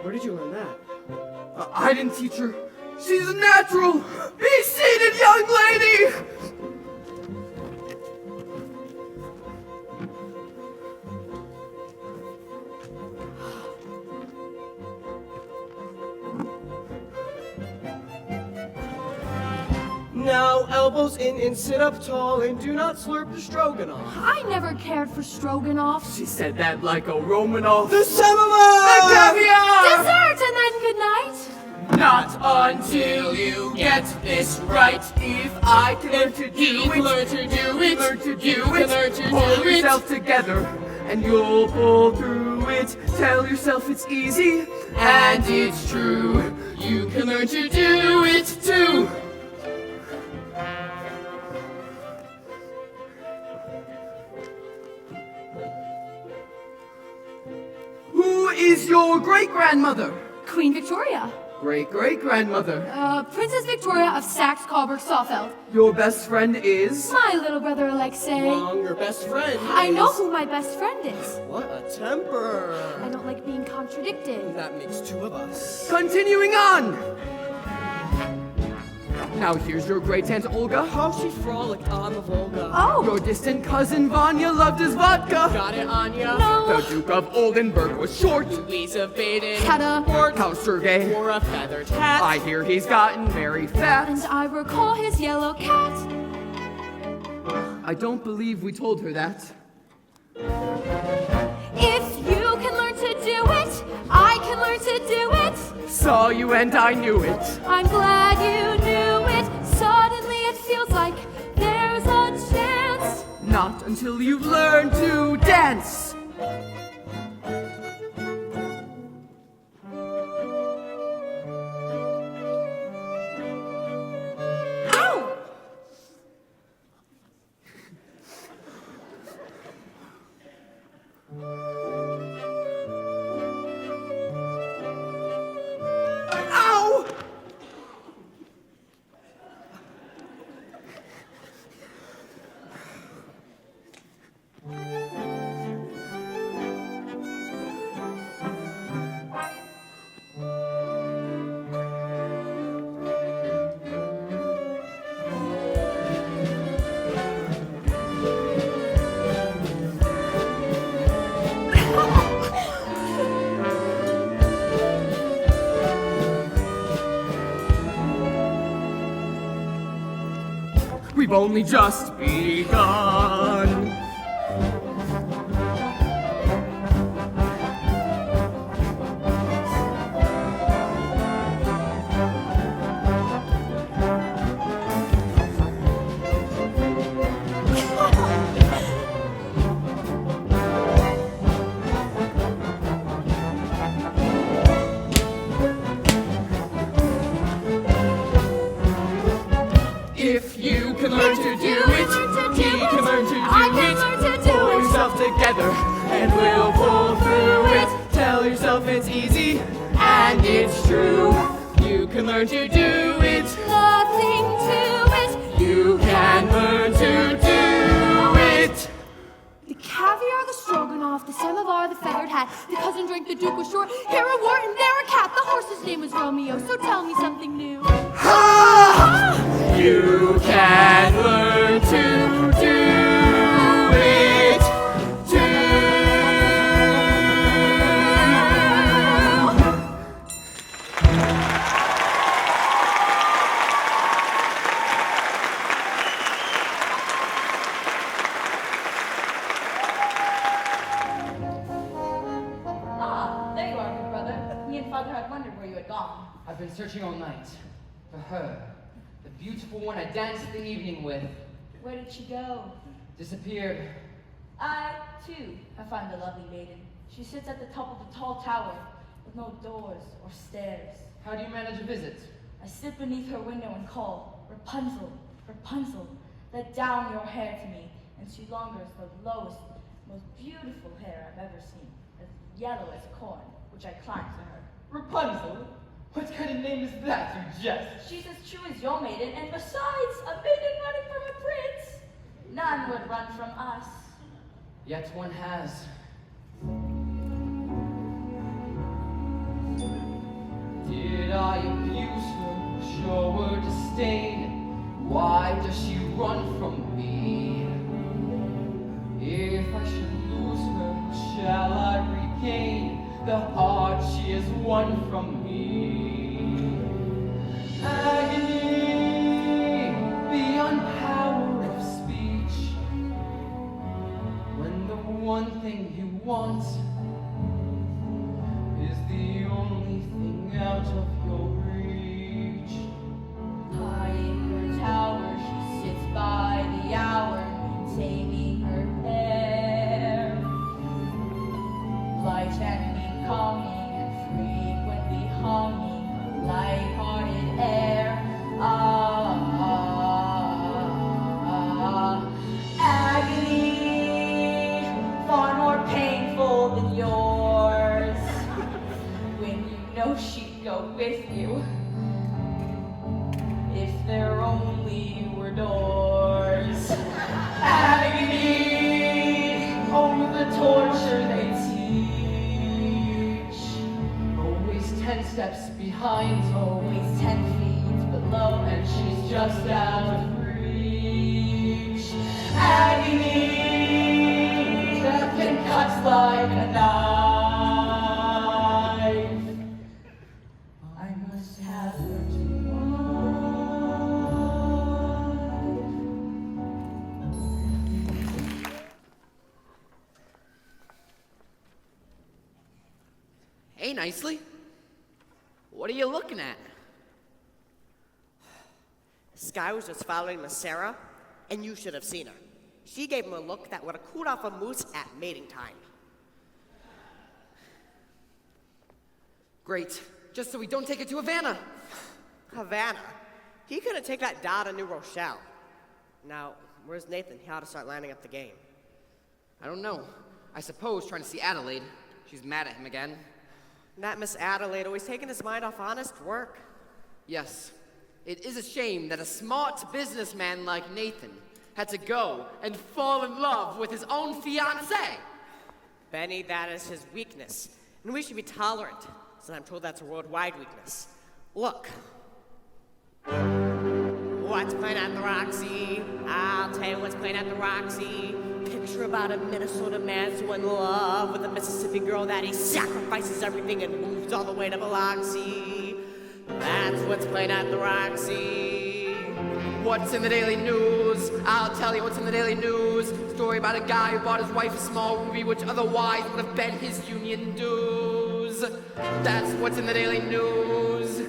Where did you learn that? I didn't teach her. She's a natural. Be seated, young lady. Now elbows in and sit up tall and do not slurp the stroganoff. I never cared for stroganoff. She said that like a Romanov. The samovar! The caviar! Dessert and then good night. Not until you get this right. If I can learn to do it, learn to do it. learn to do You it. can learn to Hold do it. yourself together, and you'll pull through it. Tell yourself it's easy, and it's true. You can learn to do it too. Who is your great-grandmother? Queen Victoria. Great-great-grandmother. Princess Victoria of Saxe-Coburg-Saalfeld. Your best friend is? My little brother Alexei. Wrong, your best friend I know is- who my best friend is. What a temper. I don't like being contradicted. That makes 2 of us. Continuing on! Now here's your great-aunt Olga. How she frolicked on the Volga. Oh! Your distant cousin Vanya loved his vodka. Got it, Anya? No! The Duke of Oldenburg was short. Louise of Baden. Had a Port. How Sergei? Wore a feathered hat. I hear he's gotten very fat. And I recall his yellow cat. I don't believe we told her that. If you can learn to do it, I can learn to do it. Saw you and I knew it. I'm glad you knew it. Suddenly it feels like there's a chance. Not until you've learned to dance. Ow! Ow! We've only just begun. it's true. You can learn to do it. Nothing to it. You can learn to do it. The caviar, the stroganoff, the samovar, the feathered hat, the cousin drink, the duke was short, here a wart and there a cat. The horse's name was Romeo, so tell me something new. You can learn to do it too. Ah, there you are, good brother. Me and Father had wondered where you had gone. I've been searching all night for her, the beautiful one I danced the evening with. Where did she go? Disappeared. I, too, have found the lovely maiden. She sits at the top of the tall tower, with no doors or stairs. How do you manage a visit? I sit beneath her window and call, Rapunzel, Rapunzel, let down your hair to me. And she launders the lowest, most beautiful hair I've ever seen, as yellow as corn, which I climb to her. Rapunzel? What kind of name is that, you jest? She's as true as your maiden, and besides, a maiden running from a prince. None would run from us. Yet one has. Did I abuse her, show her disdain? Why does she run from me? If I should lose her, shall I regain the heart she has won from me? Agony beyond power of speech. When the one thing you want is the only thing out of your reach. High in her tower, she sits by the hour, maintaining her hair. Light and becoming, and frequently humming a light-hearted air. Agony, far more painful than yours. When you know she'd go with you, if there only were doors. Agony, oh the torture they teach. Always 10 steps behind, always 10 feet below, and she's just out of reach. Agony that can cut like a knife. I must have her to Hey, Nicely. What are you looking at? Sky was just following Miss Sarah, and you should have seen her. She gave him a look that would have cooled off a moose at mating time. Great. Just so we don't take it to Havana. Havana? He couldn't take that doll to New Rochelle. Now, where's Nathan? He ought to start lining up the game. I don't know. I suppose trying to see Adelaide. She's mad at him again. That Miss Adelaide always taking his mind off honest work. Yes. It is a shame that a smart businessman like Nathan had to go and fall in love with his own fiancée. Benny, that is his weakness. And we should be tolerant, since I'm told that's a worldwide weakness. Look. What's playing at the Roxy? I'll tell you what's playing at the Roxy. Picture about a Minnesota man so in love with a Mississippi girl that he sacrifices everything and moves all the way to Biloxi. That's what's playing at the Roxy. What's in the Daily News? I'll tell you what's in the Daily News. Story about a guy who bought his wife a small ruby which otherwise would have been his union dues. That's what's in the Daily News.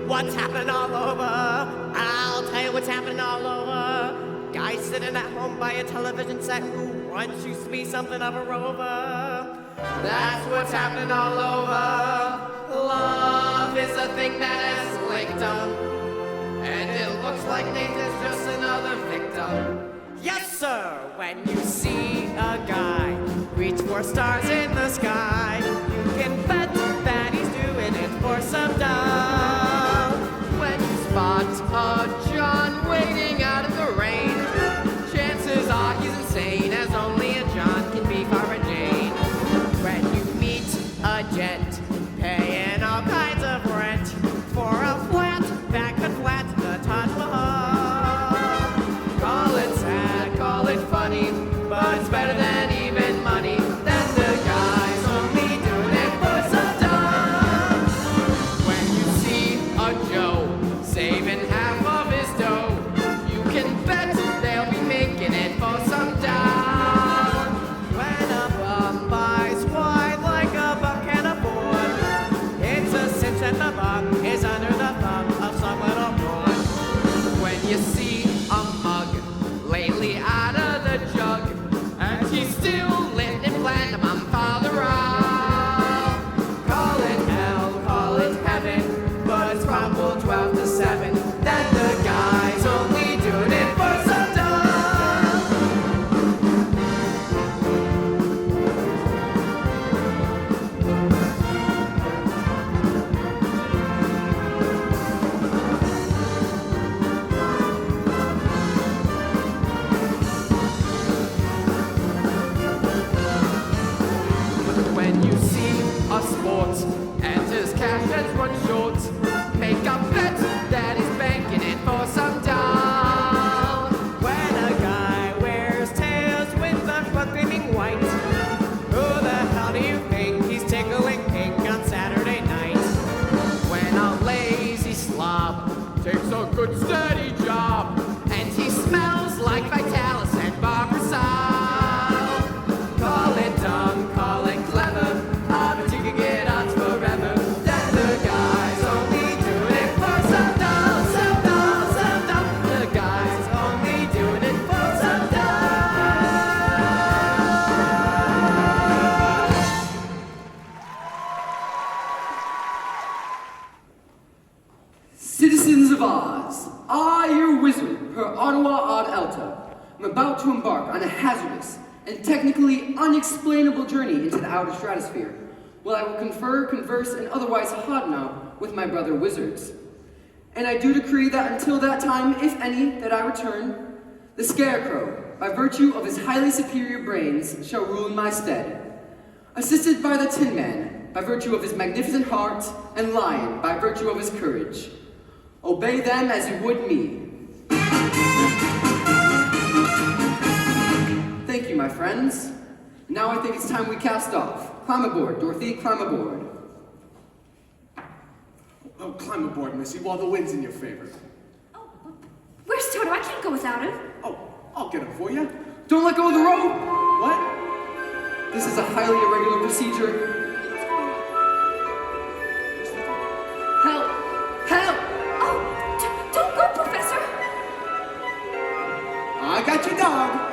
What's happening all over? I'll tell you what's happening all over. Guy sitting at home by a television set who once used to be something of a rover. That's what's happening all over. Love is a thing that has licked him. And it looks like Nathan's just another victim. Yes, sir! When you see a guy reach for stars in the sky, you can bet that he's doing it much that the bug is under the thumb of some little boy. When you see a mug lately out of the jug, and he's still lit and bland, I'm Father Rob. Call it hell, call it heaven, but it's probably 12 to 7 that the guy's only doing it for some dumb. When you see a sport and his cash has run short, make a bet that he's banking it for some down. When a guy wears tails with a butt gleaming white, who the hell do you think he's tickling pink on Saturday night? When a lazy slob takes a good steady job, and he smells like Vitalis and Barbasol. Call it dumb, call it clever, but you can get odds forever that the guy's only doing it for some dumb, some dumb, some dumb. The guy's only doing it for some Citizens of Oz, I, your wizard, per Ottawa ad alta, am about to embark on a hazardous and technically unexplainable journey into the outer stratosphere, where I will confer, converse, and otherwise hodnow with my brother wizards. And I do decree that until that time, if any, that I return, the Scarecrow, by virtue of his highly superior brains, shall rule in my stead, assisted by the Tin Man, by virtue of his magnificent heart, and Lion, by virtue of his courage. Obey them as you would me. Thank you, my friends. Now I think it's time we cast off. Climb aboard, Dorothy, climb aboard. Oh, climb aboard, Missy, while the wind's in your favor. Where's Toto? I can't go without him. Oh, I'll get him for you. Don't let go of the rope! What? This is a highly irregular procedure. Help! Help! Oh, don't go, Professor! I got your dog.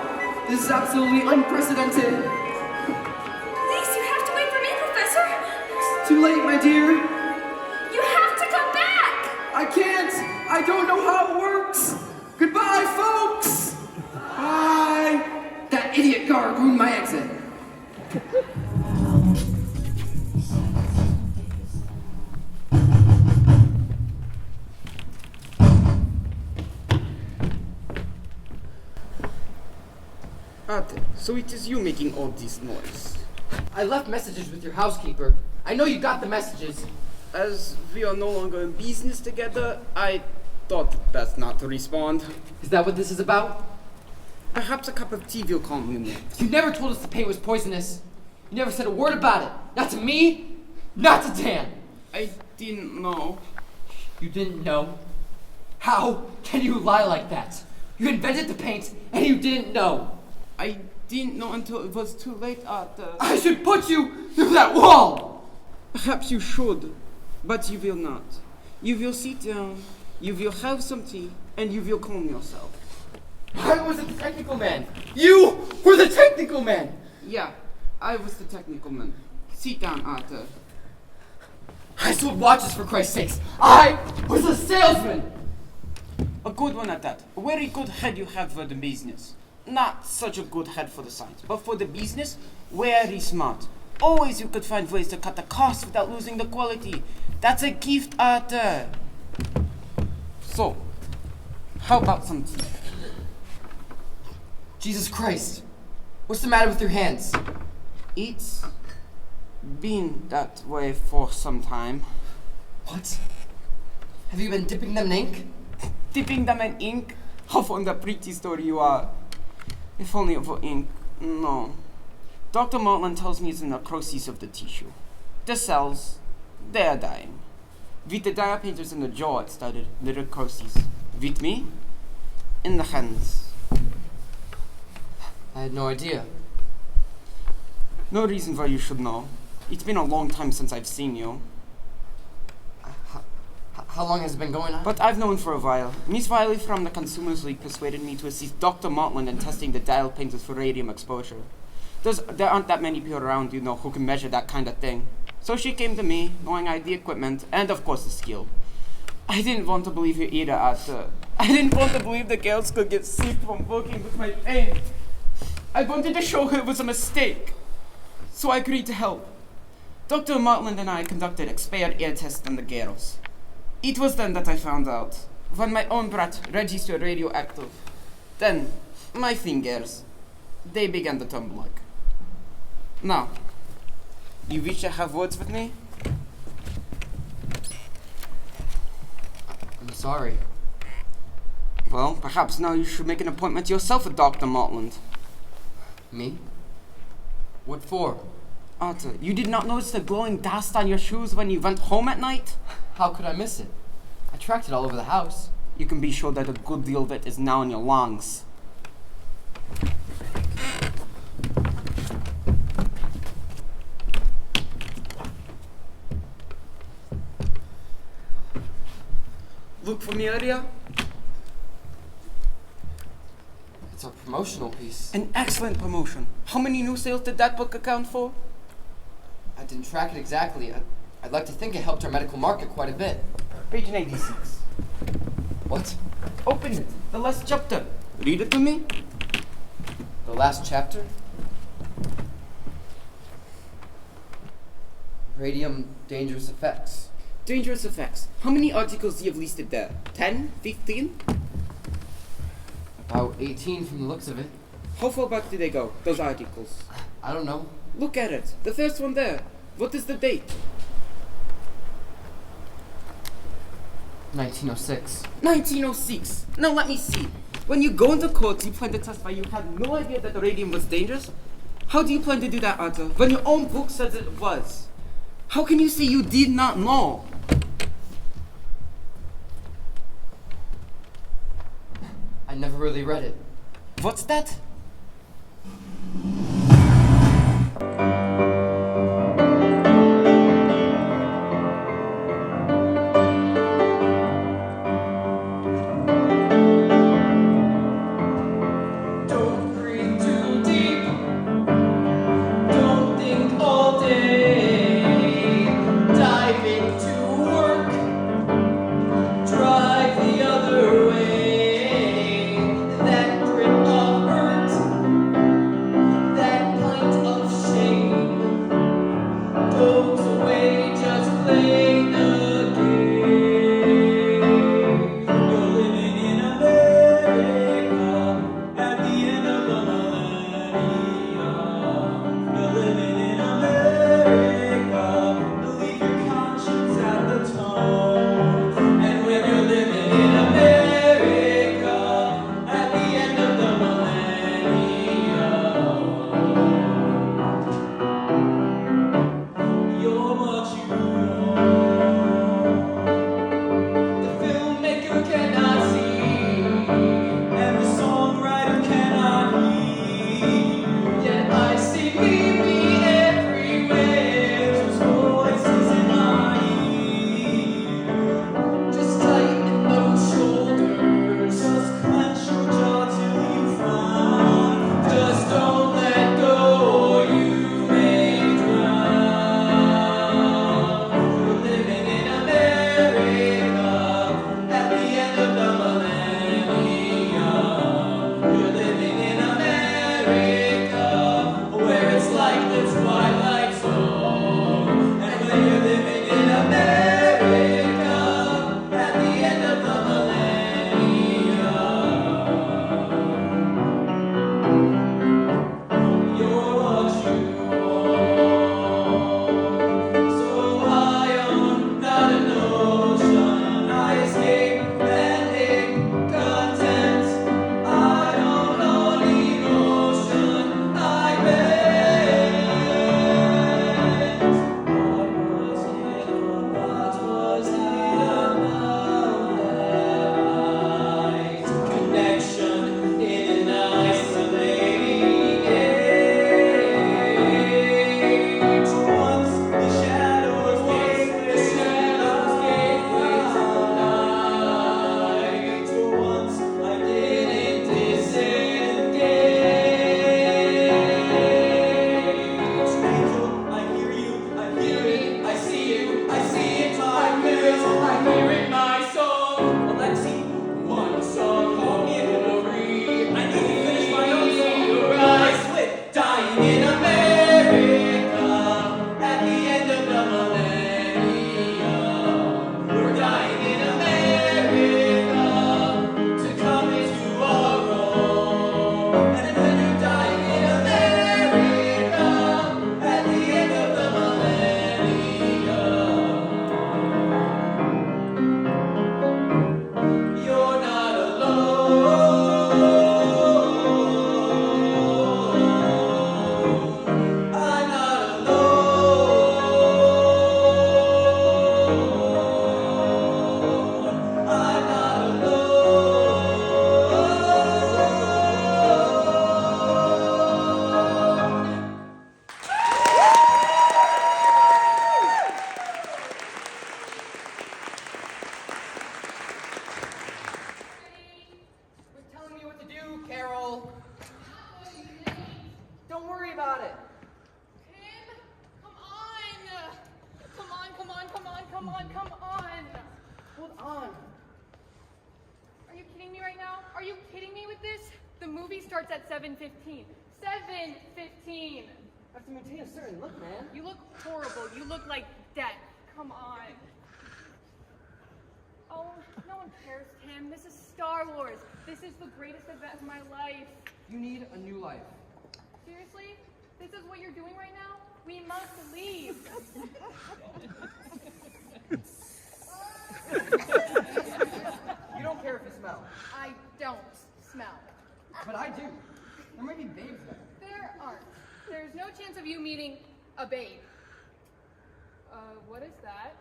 This is absolutely unprecedented. Please, you have to wait for me, Professor! It's too late, my dear. You have to come back! I can't. I don't know how it works. Goodbye, folks. Bye. That idiot guard ruined my exit. Ate, so it is you making all this noise. I left messages with your housekeeper. I know you got the messages. As we are no longer in business together, I thought it best not to respond. Is that what this is about? Perhaps a cup of tea will calm you more. You never told us the paint was poisonous. You never said a word about it. Not to me, not to Dan. I didn't know. You didn't know? How can you lie like that? You invented the paint and you didn't know. I didn't know until it was too late, Ate. I should put you through that wall! Perhaps you should, but you will not. You will sit down, you will have some tea, and you will calm yourself. I was the technical man. You were the technical man. Yeah, I was the technical man. Sit down, Ate. I sold watches, for Christ's sakes. I was a salesman. A good one at that. A very good head you have for the business. Not such a good head for the science, but for the business, very smart. Always you could find ways to cut the cost without losing the quality. That's a gift, Ate. So, how about some tea? Jesus Christ. What's the matter with your hands? It's been that way for some time. What? Have you been dipping them in ink? Dipping them in ink? How fond a pretty story you are. If only for ink. No. Dr. Maitland tells me it's a necrosis of the tissue. The cells, they are dying. With the dia painters in the jaw, it started the necrosis. With me, in the hands. I had no idea. No reason why you should know. It's been a long time since I've seen you. How long has it been going on? But I've known for a while. Miss Wiley from the Consumers League persuaded me to assist Dr. Martland in testing the dial painters for radium exposure. There aren't that many people around, who can measure that kind of thing. So she came to me, knowing I had the equipment, and of course the skill. I didn't want to believe her either, Arthur. I didn't want to believe the girls could get sick from working with my paint. I wanted to show her it was a mistake. So I agreed to help. Dr. Martland and I conducted expired air tests on the girls. It was then that I found out, when my own brat registered radioactive. Then, my fingers, they began to turn black. Now, you wish to have words with me? I'm sorry. Well, perhaps now you should make an appointment yourself with Dr. Martland. Me? What for? Arthur, you did not notice the glowing dust on your shoes when you went home at night? How could I miss it? I tracked it all over the house. You can be sure that a good deal of it is now in your lungs. Look for me earlier? It's a promotional piece. An excellent promotion. How many new sales did that book account for? I didn't track it exactly. I'd like to think it helped our medical market quite a bit. Page 86. What? Open it. The last chapter. Read it to me. The last chapter? Radium dangerous effects. Dangerous effects. How many articles do you have listed there? 10? 15? About 18 from the looks of it. How far back did they go, those articles? I don't know. Look at it. The first one there. What is the date? 1906. 1906. Now let me see. When you go into court, you plan to testify you had no idea that the radium was dangerous? How do you plan to do that, Arthur, when your own book says it was? How can you say you did not know? I never really read it. What's that? Don't breathe too deep. Don't think all day. Dive into work. Drive the other way. That grip of hurt. That come on, come on. Hold on. Are you kidding me right now? Are you kidding me with this? The movie starts at 7:15. 7:15. I have to maintain a certain look, man. You look horrible. You look like death. Come on. Oh, no one cares, Tim. This is Star Wars. This is the greatest event of my life. You need a new life. Seriously? This is what you're doing right now? We must leave. You don't care if you smell. I don't smell. But I do. There may be babes there. There aren't. There's no chance of you meeting a babe. What is that?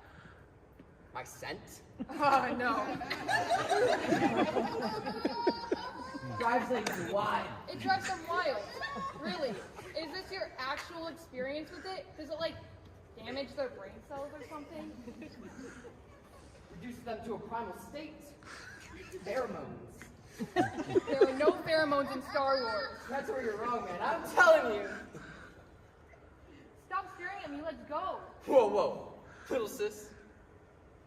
My scent? Oh, no. Drives things wild. It drives them wild. Really? Is this your actual experience with it? Does it, like, damage their brain cells or something? Reduces them to a primal state. Pheromones. There are no pheromones in Star Wars. That's where you're wrong, man. I'm telling you. Stop staring at me. Let's go. Whoa, whoa. Little sis,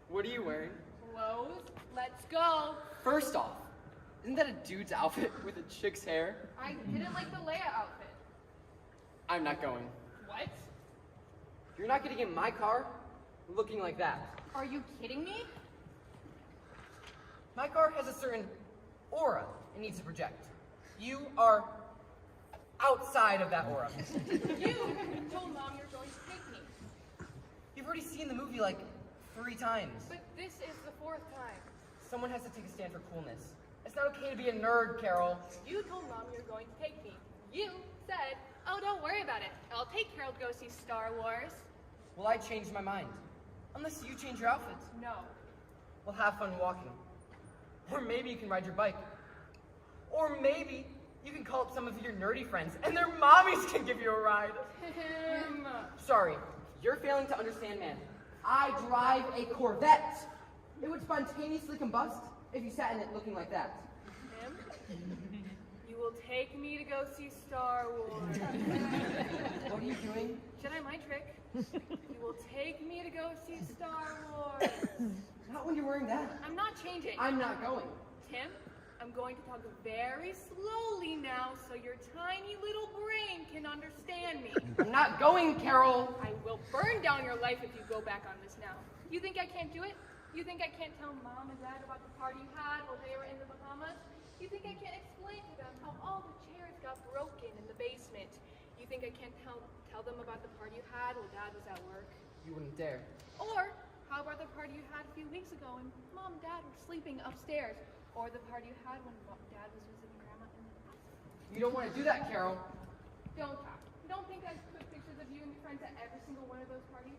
what are you wearing? Clothes. Let's go. First off, isn't that a dude's outfit with a chick's hair? I didn't like the Leia outfit. I'm not going. What? You're not getting in my car looking like that. Are you kidding me? My car has a certain aura it needs to project. You are outside of that aura. You told Mom you're going to take me. You've already seen the movie like 3 times. But this is the 4th time. Someone has to take a stand for coolness. It's not okay to be a nerd, Carol. You told Mom you're going to take me. You said, oh, don't worry about it. I'll take Carol to go see Star Wars. Well, I changed my mind. Unless you change your outfit. No. Well, have fun walking. Or maybe you can ride your bike. Or maybe you can call up some of your nerdy friends and their mommies can give you a ride. Tim. Sorry, you're failing to understand, man. I drive a Corvette. It would spontaneously combust if you sat in it looking like that. Tim, you will take me to go see Star Wars. What are you doing? Jedi mind trick. You will take me to go see Star Wars. Not when you're wearing that. I'm not changing. I'm not going. Tim, I'm going to talk very slowly now so your tiny little brain can understand me. I'm not going, Carol. I will burn down your life if you go back on this now. You think I can't do it? You think I can't tell Mom and Dad about the party you had while they were in the Bahamas? You think I can't explain to them how all the chairs got broken in the basement? You think I can't tell them about the party you had while Dad was at work? You wouldn't dare. Or how about the party you had a few weeks ago when Mom and Dad were sleeping upstairs? Or the party you had when Dad was visiting Grandma in the hospital? You don't want to do that, Carol. Don't talk. Don't think I took pictures of you and your friends at every single one of those parties.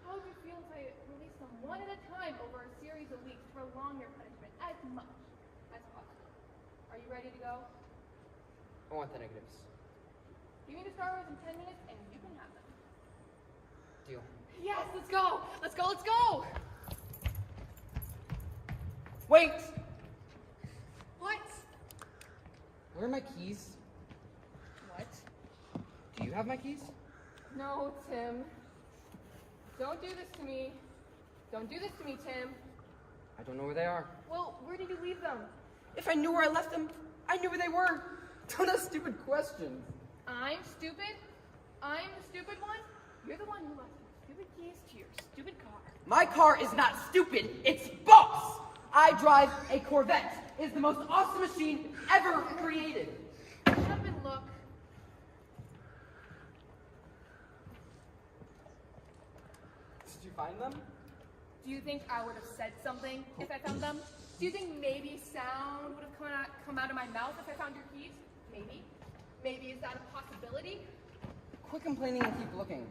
How would you feel if I released them one at a time over a series of weeks to prolong your punishment as much as possible? Are you ready to go? I want the negatives. Give me the Star Wars in 10 minutes and you can have them. Deal. Yes, let's go! Let's go, let's go! Wait! What? Where are my keys? What? Do you have my keys? No, Tim. Don't do this to me. Don't do this to me, Tim. I don't know where they are. Well, where did you leave them? If I knew where I left them, I knew where they were. Don't ask stupid questions. I'm stupid? I'm the stupid one? You're the one who left your stupid keys to your stupid car. My car is not stupid, it's boss! I drive a Corvette. It's the most awesome machine ever created. Shut up and look. Did you find them? Do you think I would have said something if I found them? Do you think maybe sound would have come out of my mouth if I found your keys? Maybe. Maybe is that a possibility? Quit complaining and keep looking.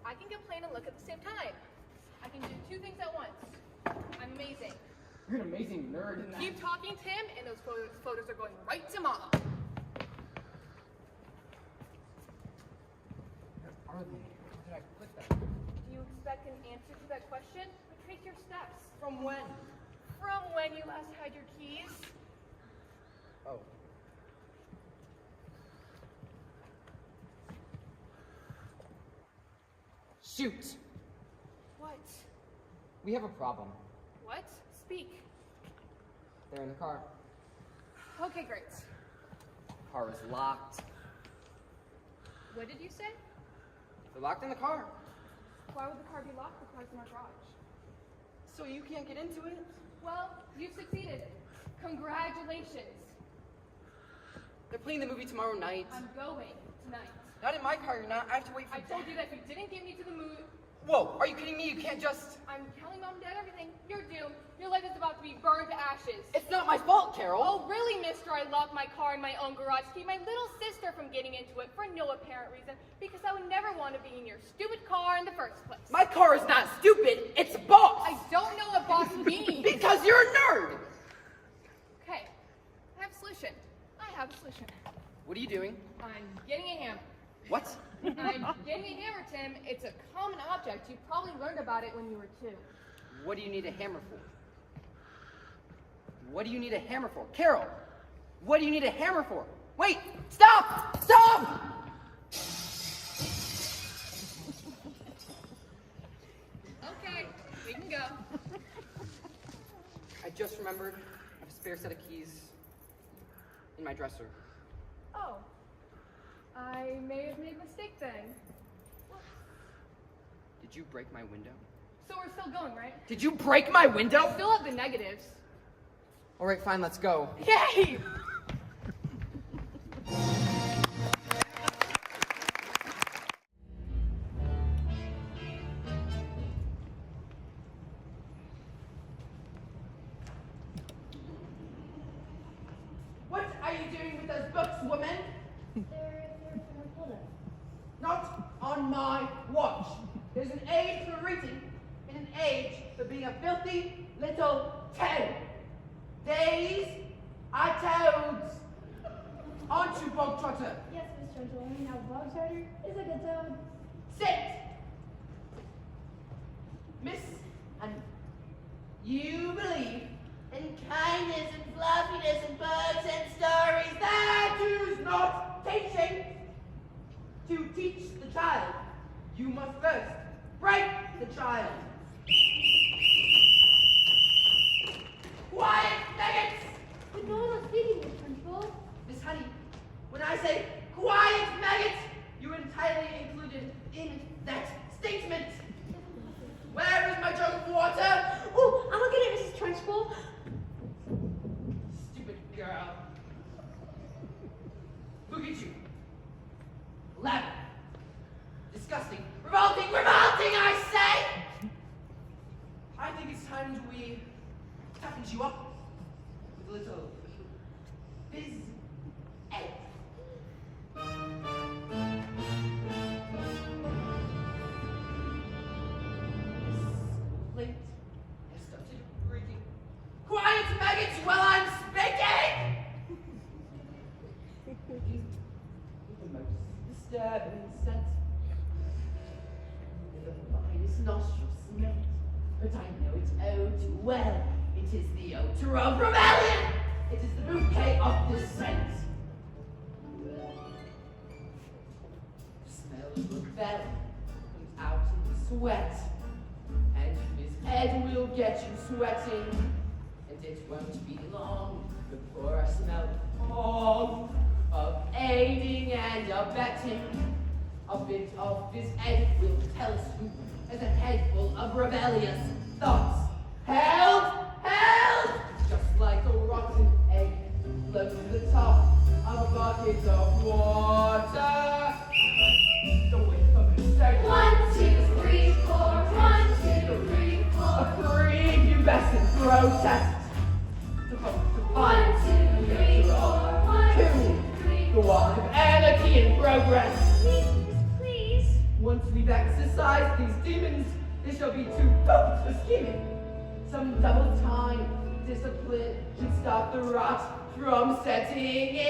I can complain and look at the same time. I can do 2 things at once. I'm amazing. You're an amazing nerd. Keep talking, Tim, and those photos are going right to Mom. Where are they? Where did I put them? Do you expect an answer to that question? Retrace your steps. From when? From when you last had your keys. Oh. Shoot. What? We have a problem. What? Speak. They're in the car. Okay, great. Car is locked. What did you say? They're locked in the car. Why would the car be locked? The car's in our garage. So you can't get into it? Well, you've succeeded. Congratulations. They're playing the movie tomorrow night. I'm going tonight. Not in my car, you're not. I have to wait for I told you that if you didn't get me to the movie... Whoa, are you kidding me? You can't just... I'm telling Mom and Dad everything. You're doomed. Your life is about to be burned to ashes. It's not my fault, Carol. Oh, really, mister? I locked my car in my own garage to keep my little sister from getting into it for no apparent reason, because I would never want to be in your stupid car in the first place. My car is not stupid. It's boss. I don't know what boss means. Because you're a nerd. Okay, I have a solution. I have a solution. What are you doing? I'm getting a hammer. What? I'm getting a hammer, Tim. It's a common object. You probably learned about it when you were 2. What do you need a hammer for? What do you need a hammer for? Carol, what do you need a hammer for? Wait! Stop! Stop! Okay, we can go. I just remembered I have a spare set of keys in my dresser. Oh. I may have made a mistake then. Did you break my window? So we're still going, right? Did you break my window? I still have the negatives. All right, fine, let's go. Yay! What are you doing with those books, woman? They're for Matilda. Not on my watch. There's an age for reading and an age for being a filthy little toad. Days are toads. Aren't you, Bog Trotter? Yes, Miss Trunchbull. I mean, how Bog Trotter is a good toad. Sit! Miss Honey, you believe in kindness and fluffiness and bugs and stories. That is not teaching. To teach the child, you must first break the child. Quiet, maggots! But no one was speaking, Miss Trunchbull. Miss Honey, when I say quiet, maggots, you're entirely included in that statement. Where is my jug of water? Oh, I'll get it, Mrs. Trunchbull. Stupid girl. Look at you. Lavender. Disgusting. Revolting, I say! I think it's time we toughen you up with a little biz ed. Late. I started reading. Quiet, maggots, while I'm speaking! The most disturbing scent. The finest nostril smelt. But I know it oh too well. It is the odor of rebellion! It is the bouquet of dissent. The smell of rebellion comes out in the sweat. And his head will get you sweating. And it won't be long before I smell all of aiding and abetting. A bit of this egg will tell us who has a head full of rebellious thoughts. Held, just like a rotten egg floats to the top of a bucket of water. The wind of mistake. 1, 2, 3, 4. 1, 2, 3, 4. A prepubescent protest. 1, 2, 3, 4. 1, 2, 3, 4. The walk of anarchy and progress. Please. Once we've exorcised these demons, they shall be too potent for scheming. Some double time discipline should stop the rot from setting in.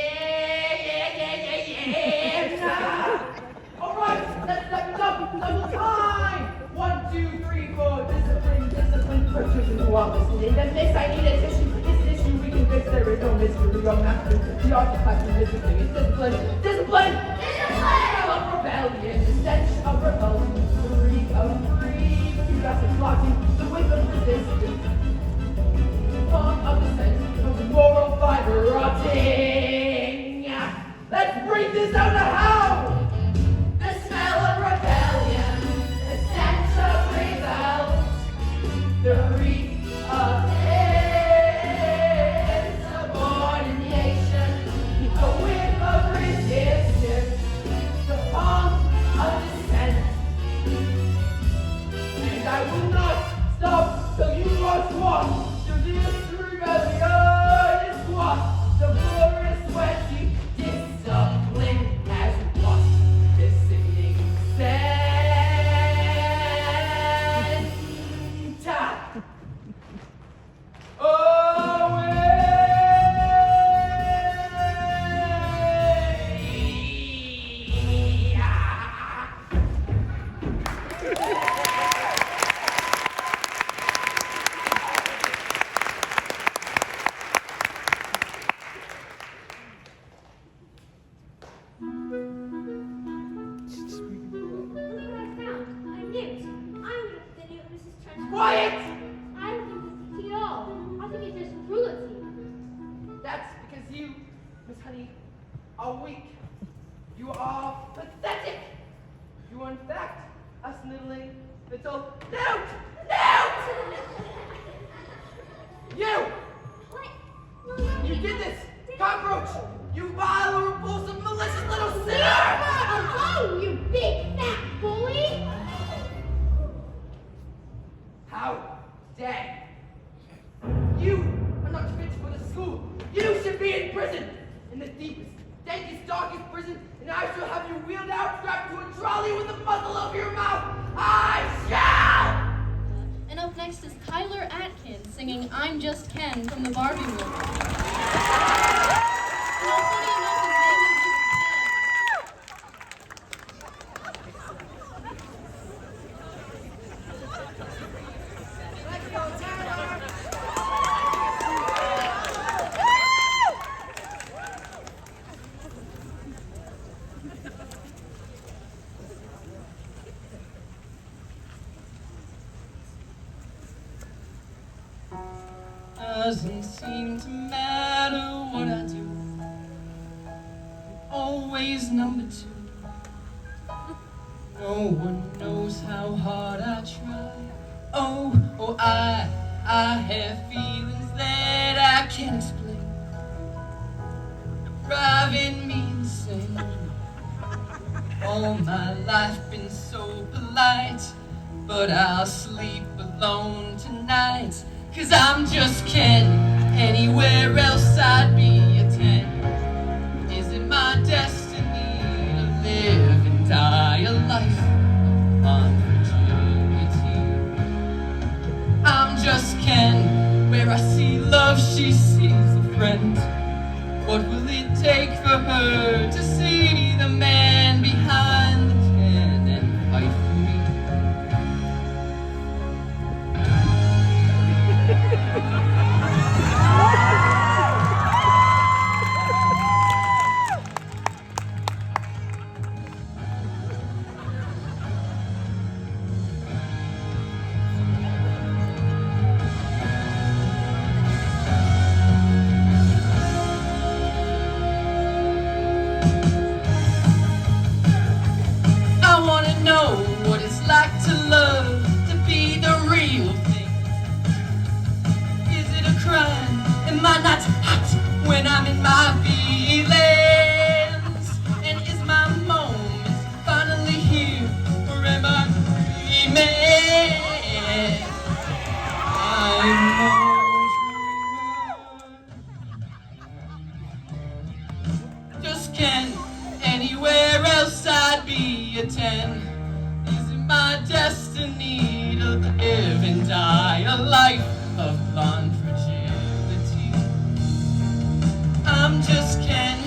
All right, let's double time. 1, 2, 3, 4. Discipline. Purchase into office. In the midst, I need a tissue. This issue we can fix. There is no mystery. Your master, the artifact of discipline is discipline. Of rebellion, the stench of rebellion, the reek of free, pubescent plotting, the whiff of resistance. Pump of the sense of moral fiber rotting. Let's breathe this out of how! The smell of rebellion, the sense of revolt, the reek of insubordination, a whiff of resistance, the pump of dissent. And I will not stop till you are squashed, till this rebellion is squashed, the glorious sweaty discipline has washed this sickening scent. Quiet! I don't think it's tea at all. I think it's just cruelty. That's because you, Miss Honey, are weak. You are pathetic. You are in fact a sniveling little newt! Newt! You! What? You did this! Cockroach! You vile, repulsive, malicious little sinner! Oh, you big fat bully! How dare you are not fit for the school. You should be in prison, in the deepest, dankest, darkest prison, and I shall have you wheeled out, strapped to a trolley with the muzzle of your mouth. I shall! And up next is Tyler Atkins singing I'm Just Ken from the Barbie movie. Well, funny enough, his name is just Doesn't seem to matter what I do. Always number two. No one knows how hard I try. Oh, I have feelings that I can't explain. Driving me insane. All my life been so polite, but I'll sleep alone tonight. 'Cause I'm just Ken, anywhere else I'd be a 10. Is it my destiny to live and die a life on fragility? I'm just Ken, where I see love she sees a friend. What will it take for her to see the man behind the 10 and fight for me? I wanna know what it's like to love, to be the real thing. Is it a crime? Am I not hot when I'm in my feelings? And is my moment finally here, or am I dreaming? I'm a dreamer. Just Ken, anywhere else I'd be a 10. Is it my destiny to live and die a life of blonde fragility? I'm just Ken,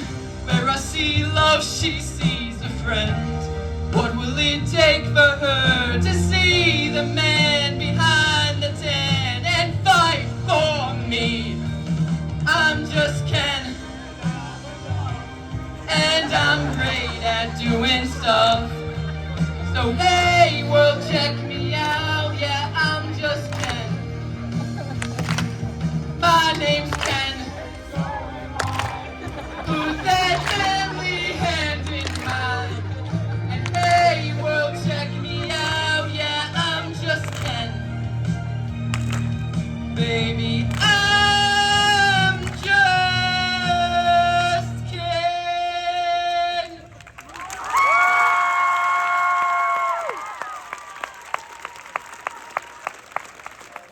where I see love she sees a friend. What will it take for her to see the man behind the 10 and fight for me? I'm just Ken, and I'm great at doing stuff. So hey, world, check me out. Yeah, I'm just Ken, baby, I'm just Ken.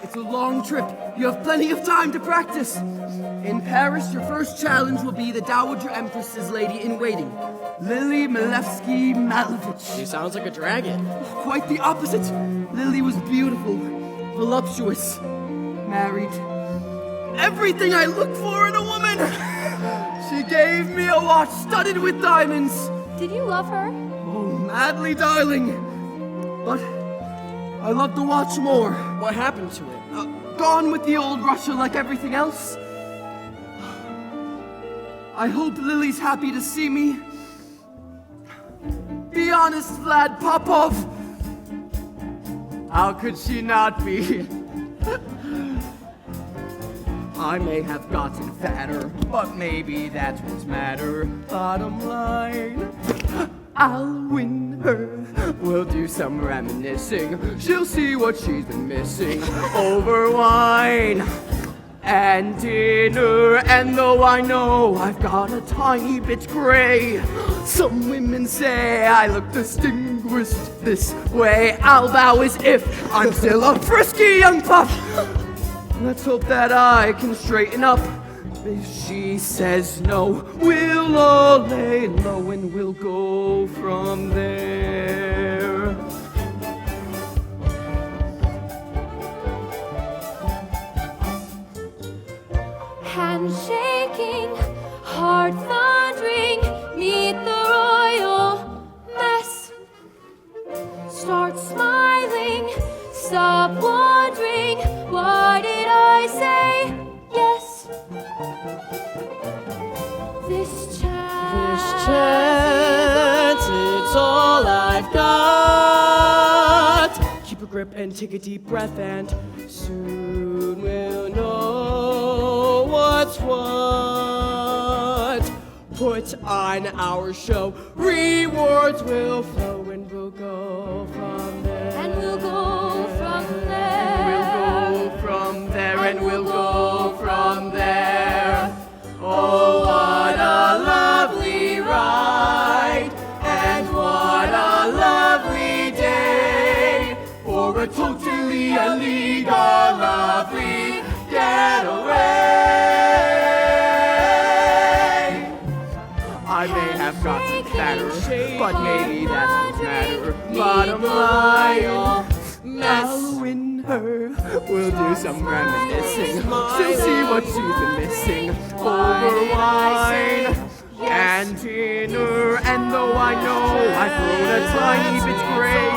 It's a long trip. You have plenty of time to practice. In Paris, your first challenge will be the Dowager Empress's lady-in-waiting, Lily Malevich. She sounds like a dragon. Quite the opposite. Lily was beautiful, voluptuous, married. Everything I look for in a woman. She gave me a watch studded with diamonds. Did you love her? Oh, madly, darling. But I love the watch more. What happened to it? Gone with the old Russia like everything else. I hope Lily's happy to see me. Be honest, Vlad Popov. How could she not be? I may have gotten fatter, but maybe that's what's matter. Bottom line, I'll win her. We'll do some reminiscing. She'll see what she's been missing over wine and dinner. And though I know I've got a tiny bit gray, some women say I look distinguished this way. I'll bow as if I'm still a frisky young pup. Let's hope that I can straighten up. If she says no, we'll all lay low and we'll go from there. Handshaking, heart thundering, meet the royal mess. Start smiling, stop wondering, why did I say yes? This chance, it's all I've got. Keep a grip and take a deep breath, and soon we'll know what's what. Put on our show, rewards will flow, and we'll go from there. And we'll go from there. We'll go from there, and we'll go from there. Oh, what a lovely ride, and what a lovely day, for a totally illegal, lovely getaway. I may have gotten fatter, but maybe that doesn't matter. Bottom line, I'll win her. We'll do some reminiscing. She'll see what she's been missing over wine and dinner. And though I know I've grown a tiny bit gray,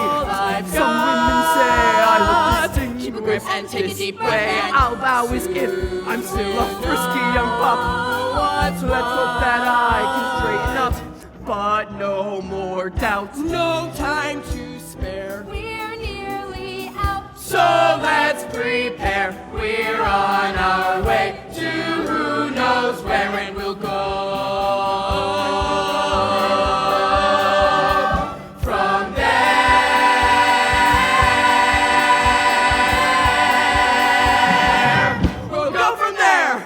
some women say I look distinguished and take a this deep way. breath. I'll bow as if I'm still a frisky young pup. So let's hope that I can straighten up, but no more doubt. No time to spare. We're nearly out. So let's prepare. We're on our way to who knows where, and we'll go from there. We'll go from there.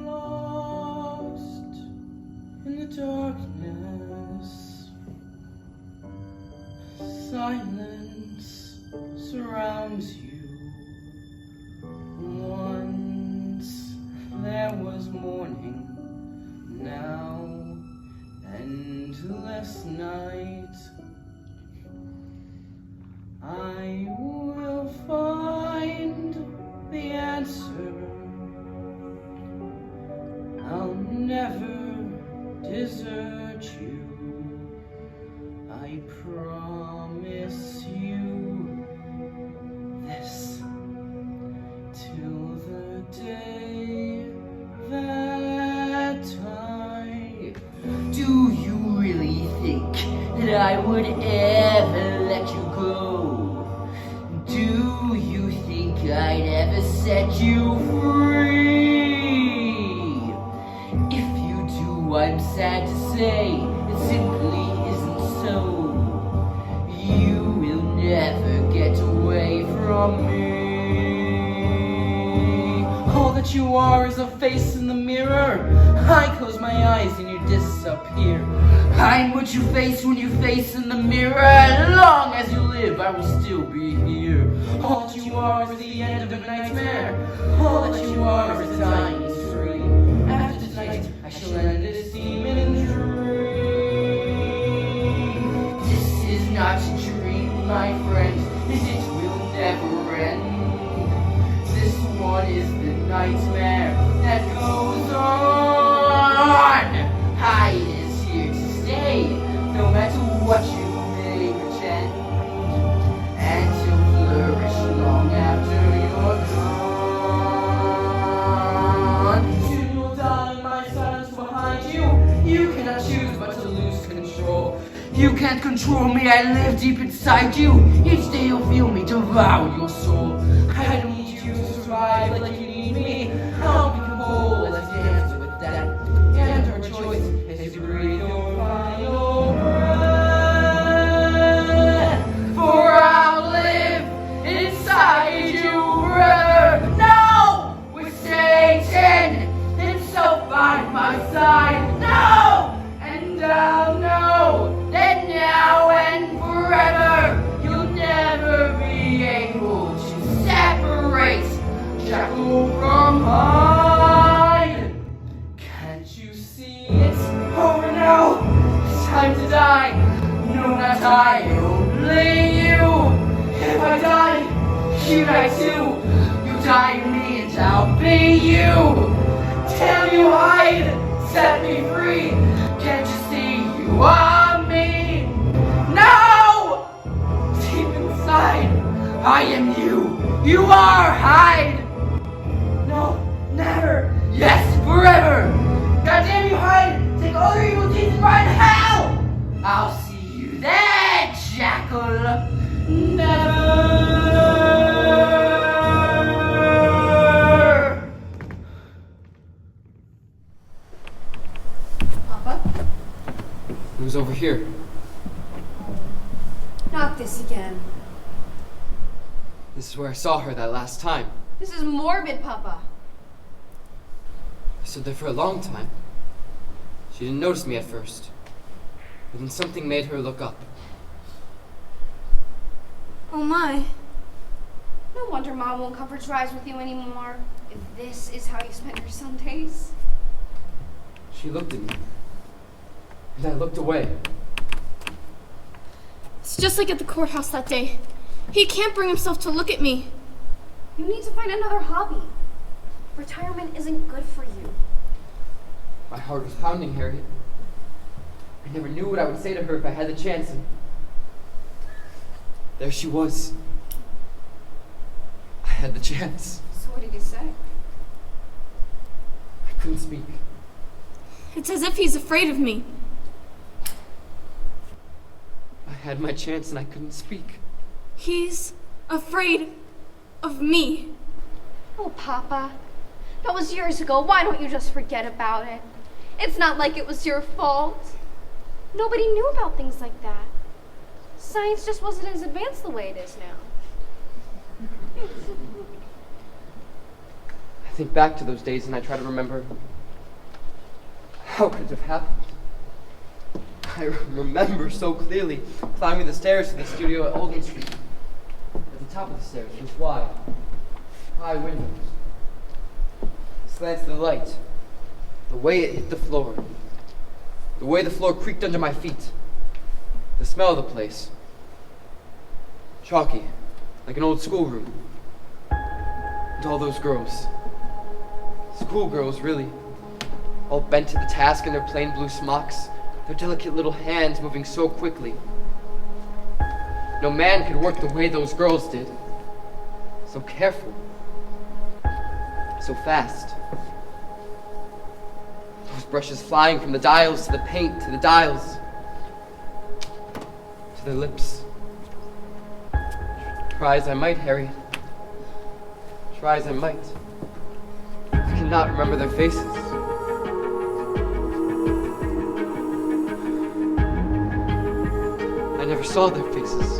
Lost in the darkness, silence surrounds you. Once there was morning, now endless night. I will find the answer. I'll never desert you. I promise you this, till the day that I... Do you really think that I would ever let you go? Do you think I'd never set you free. If you do, I'm sad to say, it simply isn't so. You will never get away from me. All that you are is a face in the mirror. I close my eyes and you disappear. I'm what you face when you face in the mirror. As long as you live, I will still be here. All that you are is the end of a nightmare. All that you are is a dying tree. After tonight, I shall end this demon dream. This is not a dream, my friend. It will never end. This one is the nightmare that goes on. Hide is here to stay, no matter what you may pretend, and to flourish long after you're gone. Soon you'll die in my silence behind you. You cannot choose but to lose control. You can't control me, I live deep inside you. Each day you'll feel me devour your soul. I don't need you to survive like you need me. I'll become whole as I dance with death. And our choice as you breathe your final breath. For I'll live inside you forever. No! With Satan himself by my side. No! And I'll know that now and forever you'll never be able to separate Jackal from Hyde. Can't you see it's over now? It's time to die. No, not I, only you. If I die, you die too. You die in me and I'll be you. Damn you, Hyde, set me free. Can't you see you are me? No! Deep inside, I am you. You are Hyde. No, never. Yes, forever. Goddamn you, Hyde. Take all your evil deeds and ride to hell. I'll see you there, Jackal. Never. Papa? Who's over here? Not this again. This is where I saw her that last time. This is morbid, Papa. I stood there for a long time. She didn't notice me at first. But then something made her look up. Oh my. No wonder Mom won't cover drives with you anymore. If this is how you spend your Sundays. She looked at me. And I looked away. It's just like at the courthouse that day. He can't bring himself to look at me. You need to find another hobby. Retirement isn't good for you. My heart was pounding, Harriet. I never knew what I would say to her if I had the chance. And there she was. I had the chance. So what did you say? I couldn't speak. It's as if he's afraid of me. I had my chance and I couldn't speak. He's afraid of me. Oh, Papa. That was years ago. Why don't you just forget about it? It's not like it was your fault. Nobody knew about things like that. Science just wasn't as advanced the way it is now. I think back to those days and I try to remember how could it have happened. I remember so clearly climbing the stairs to the studio at Oldham Street. At the top of the stairs was wide, high windows. The slants of the light, the way it hit the floor, the way the floor creaked under my feet, the smell of the place. Chalky, like an old schoolroom. And all those girls. Schoolgirls, really. All bent to the task in their plain blue smocks, their delicate little hands moving so quickly. No man could work the way those girls did. So careful. So fast. Those brushes flying from the dials to the paint to the dials. To their lips. Try as I might, Harriet. Try as I might, I cannot remember their faces. I never saw their faces.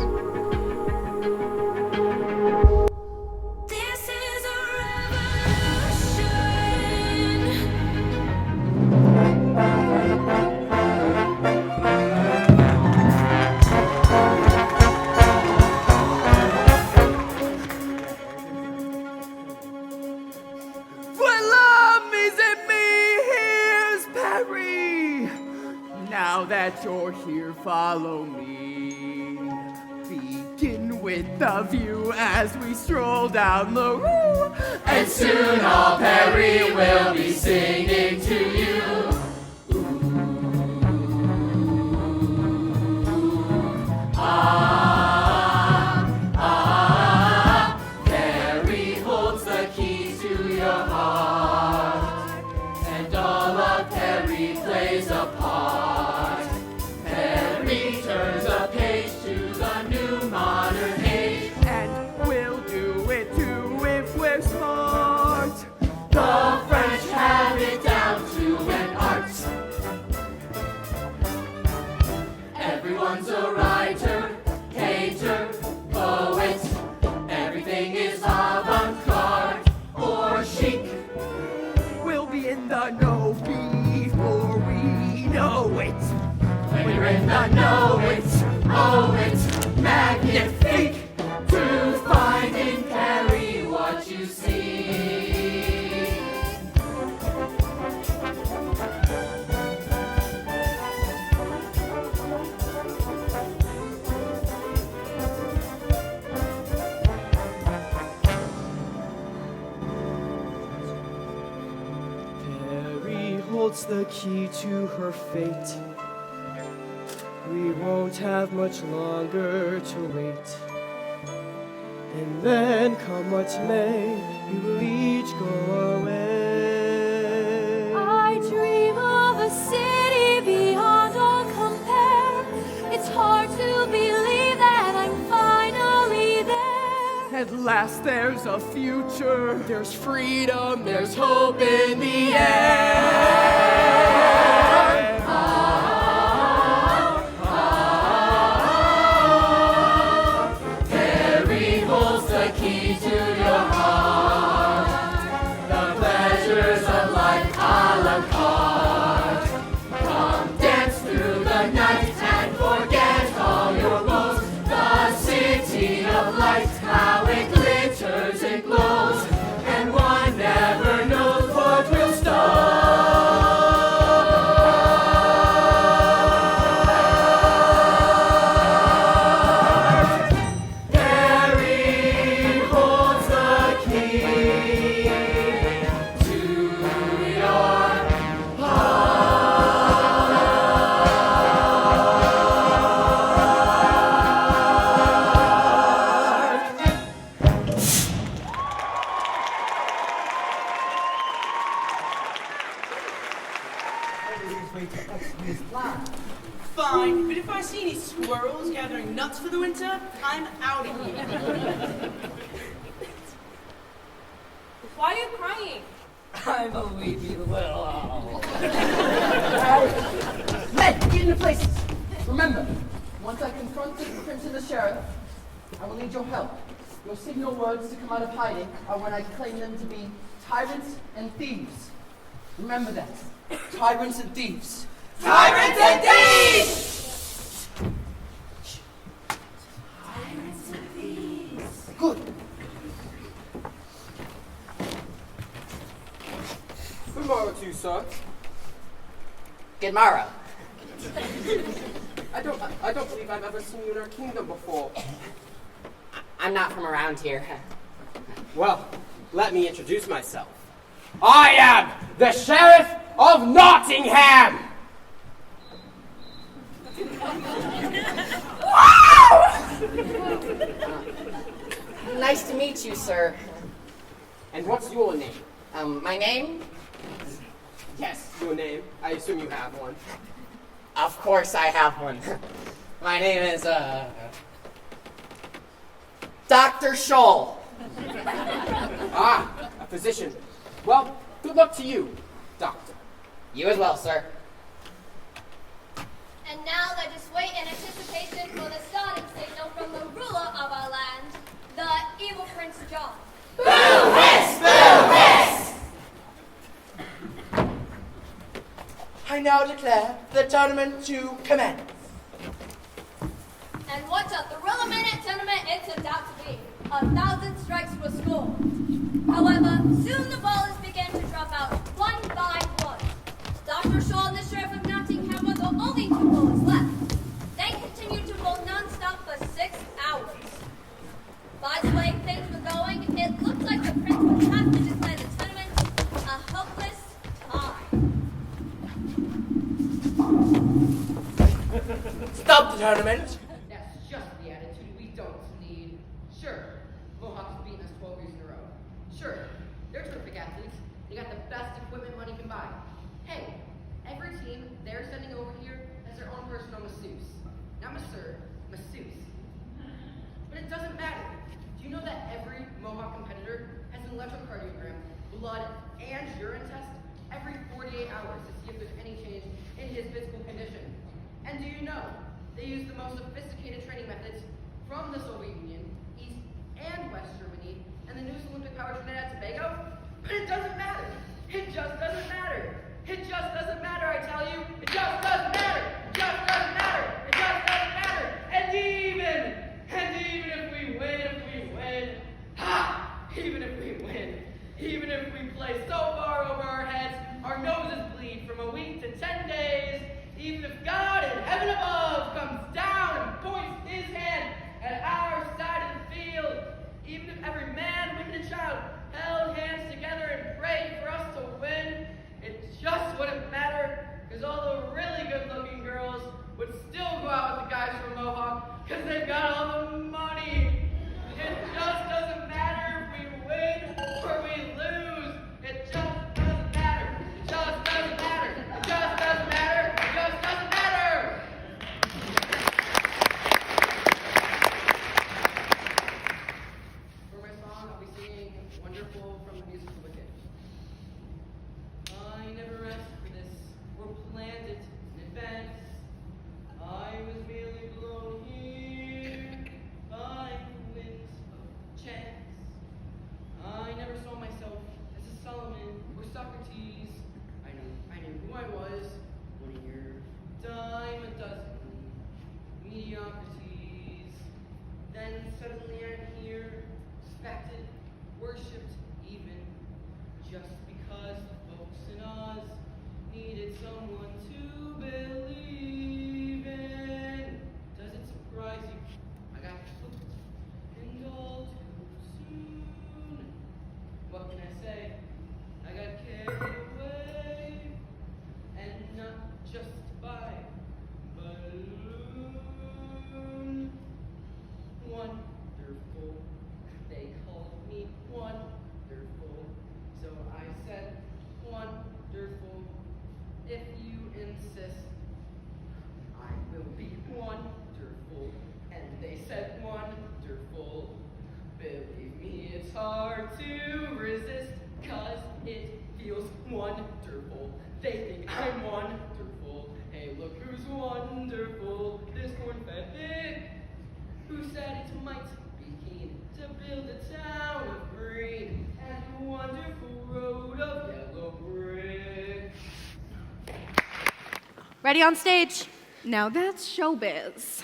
Now that you're here, follow me. Begin with the view as we stroll down the road. And soon all Perry will be singing to you. Perry holds the key to your heart, and all of Perry plays a part. Perry turns a page to the new modern age, and we'll do it too if we're smart. The French have it down to an art. Everyone's a writer, painter, poet. Everything is avant-garde or chic. We'll be in the know before we know it. When you're in the know it, oh it's magnifique to find in Perry what you see. Perry holds the key to her fate. We won't have much longer to wait. And then, come what may, we will each go away. I dream of a city beyond all compare. It's hard to believe that I'm finally there. At last there's a future, there's freedom, there's hope in the air. Perry holds the key to your heart. The pleasures of life a la carte. Come dance through the night and forget all your woes. The city of light, how it glitters and glows, and one never knows what will start. Perry holds the key to your Fine, but if I see any squirrels gathering nuts for the winter, I'm out of here. Why are you crying? I'm a weepy little owl. Men, get into places! Remember, once I confront the Prince and the Sheriff, I will need your help. Your signal words to come out of hiding are when I claim them to be tyrants and thieves. Remember that. Tyrants and thieves. Tyrants and thieves! Tyrants and thieves. Good. Good morrow to you, sir. Good morrow. I don't believe I've ever seen you in our kingdom before. I'm not from around here. Well, let me introduce myself. I am the Sheriff of Nottingham! Nice to meet you, sir. And what's your name? My name? Yes, your name. I assume you have one. Of course I have one. My name is, Dr. Scholl. Ah, a physician. Well, good luck to you, doctor. You as well, sir. And now let us wait in anticipation for the starting signal from the ruler of our land, the evil Prince John. Boo hiss! Boo hiss! I now declare the tournament to commence. And what a thriller-minute tournament it turned out to be. 1,000 strikes were scored. However, soon the ballers began to drop out one by one. Dr. Shaw and the Sheriff of Nottingham were the only 2 bowlers left. They continued to bowl non-stop for 6 hours. By the way things were going, it looked like the Prince would have to declare the tournament a hopeless tie. Stop the tournament. That's just the attitude we don't need. Sure, Mohawks have beaten us 12 years in a row. Sure, they're terrific athletes. They got the best equipment money can buy. Hey, every team they're sending over here has their own personal masseuse. Not masseur, masseuse. But it doesn't matter. Do you know that every Mohawk competitor has an electrocardiogram, blood, and urine test every 48 hours to see if there's any change in his physical condition? And do you know they use the most sophisticated training methods from the Soviet Union, East and West Germany, and the newest Olympic power Trinidad and Tobago? But it doesn't matter. It just doesn't matter. It just doesn't matter, I tell you. It just doesn't matter. It just doesn't matter. It just doesn't matter. And even if we win, even if we play so far over our heads, our noses bleed from a week to 10 days, even if God in heaven above comes down and points his hand at our side of the field, even if every man, woman, and child held hands together and prayed for us to win, it just wouldn't matter, because all the really good-looking girls would still go out with the guys from Mohawk, because they've got all the money. It just doesn't matter if we win or we lose. It just doesn't matter. It just doesn't matter. It just doesn't matter. It just doesn't matter. For my song, I'll be singing Wonderful from the musical Wicked. I never asked for this or planned it in advance. I was merely blown here by the winds of chance. I never saw myself as a Solomon or Socrates. I knew who I was. 1 year, dime a dozen mediocrities. Then suddenly I'm here, respected, worshipped even, just because the folks in Oz needed someone to believe in. Does it surprise you? I got hooked and all too soon. What can I say? I got carried away, and not just by balloon. Wonderful. They called me wonderful. So I said wonderful. If you insist, I will be wonderful. And they said wonderful. Believe me, it's hard to resist, 'cause it feels wonderful. They think I'm wonderful. Hey, look who's wonderful, this corn-fed pig, who said it might be keen to build a town of green and a wonderful road of yellow brick. Ready on stage. Now that's showbiz.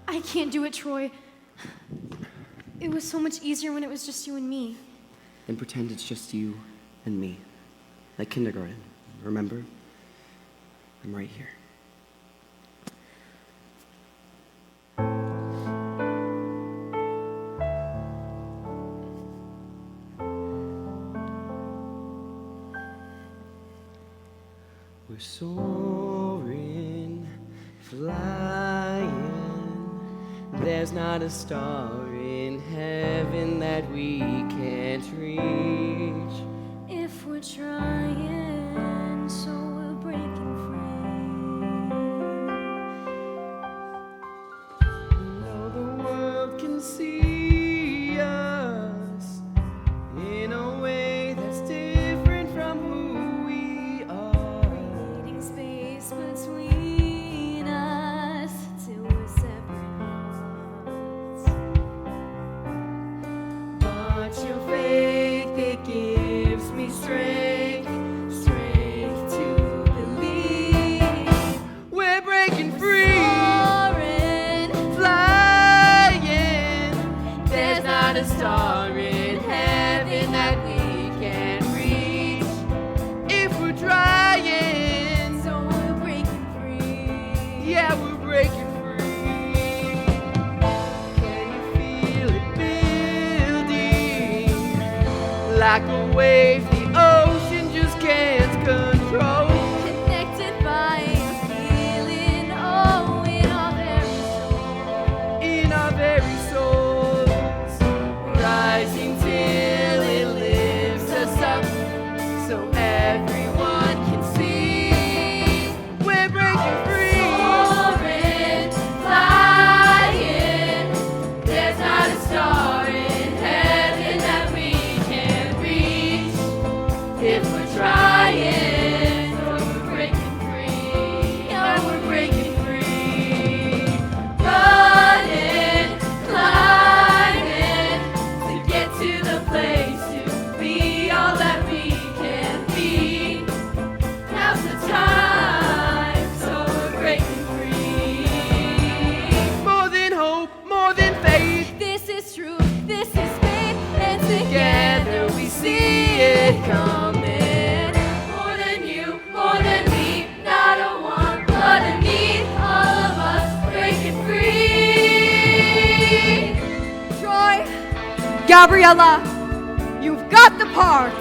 I can't do it, Troy. It was so much easier when it was just you and me. Then pretend it's just you and me. Like kindergarten, remember? I'm right here. We're soaring, flying. There's not a star in heaven that we can't reach. If we're trying. like a wave the ocean just can't control. Connected by a feeling, oh, in our very soul. In our very souls, rising till it lifts us up, so everyone can see we're breaking free. Soaring, flying, there's not a star in heaven that we can't reach if we're trying. So we're breaking free, yeah, we're breaking free. Running, climbing, to get to the place to be all that we can be. Now's the time, so we're breaking free. More than hope, more than faith, This is truth, this is faith, and together we see it coming. more than you, more than me, not a want, but a need. All of us breaking free. Joy, Gabriella, you've got the parts.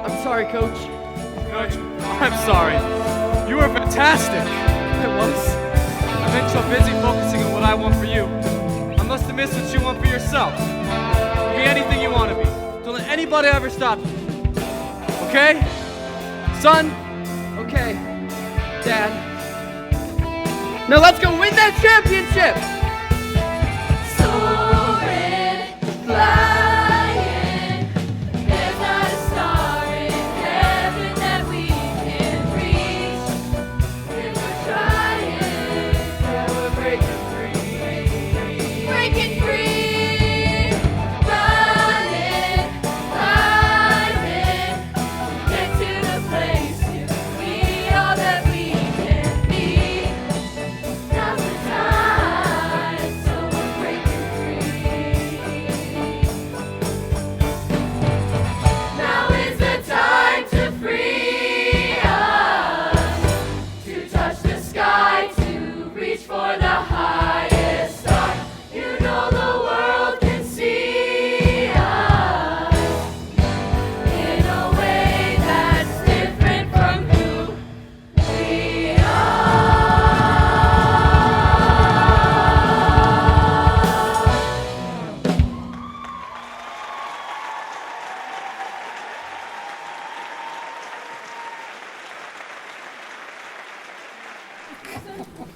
I'm sorry, Coach. Coach, I'm sorry. You were fantastic. I was. I've been so busy focusing on what I want for you. I must have missed what you want for yourself. Be anything you want to be. Don't let anybody ever stop you. Okay? Son? Okay, Dad. Now let's go win that championship! Soaring, flying, there's not a star in heaven that we can reach if we're trying. Yeah, we're breaking free. Breaking free. Running, climbing, get to the place to be all that we can be. Now's the time, so we're breaking free. Now is the time to free us, to touch the sky, to reach for the highest star. You know the world can see us in a way that's different from who we are.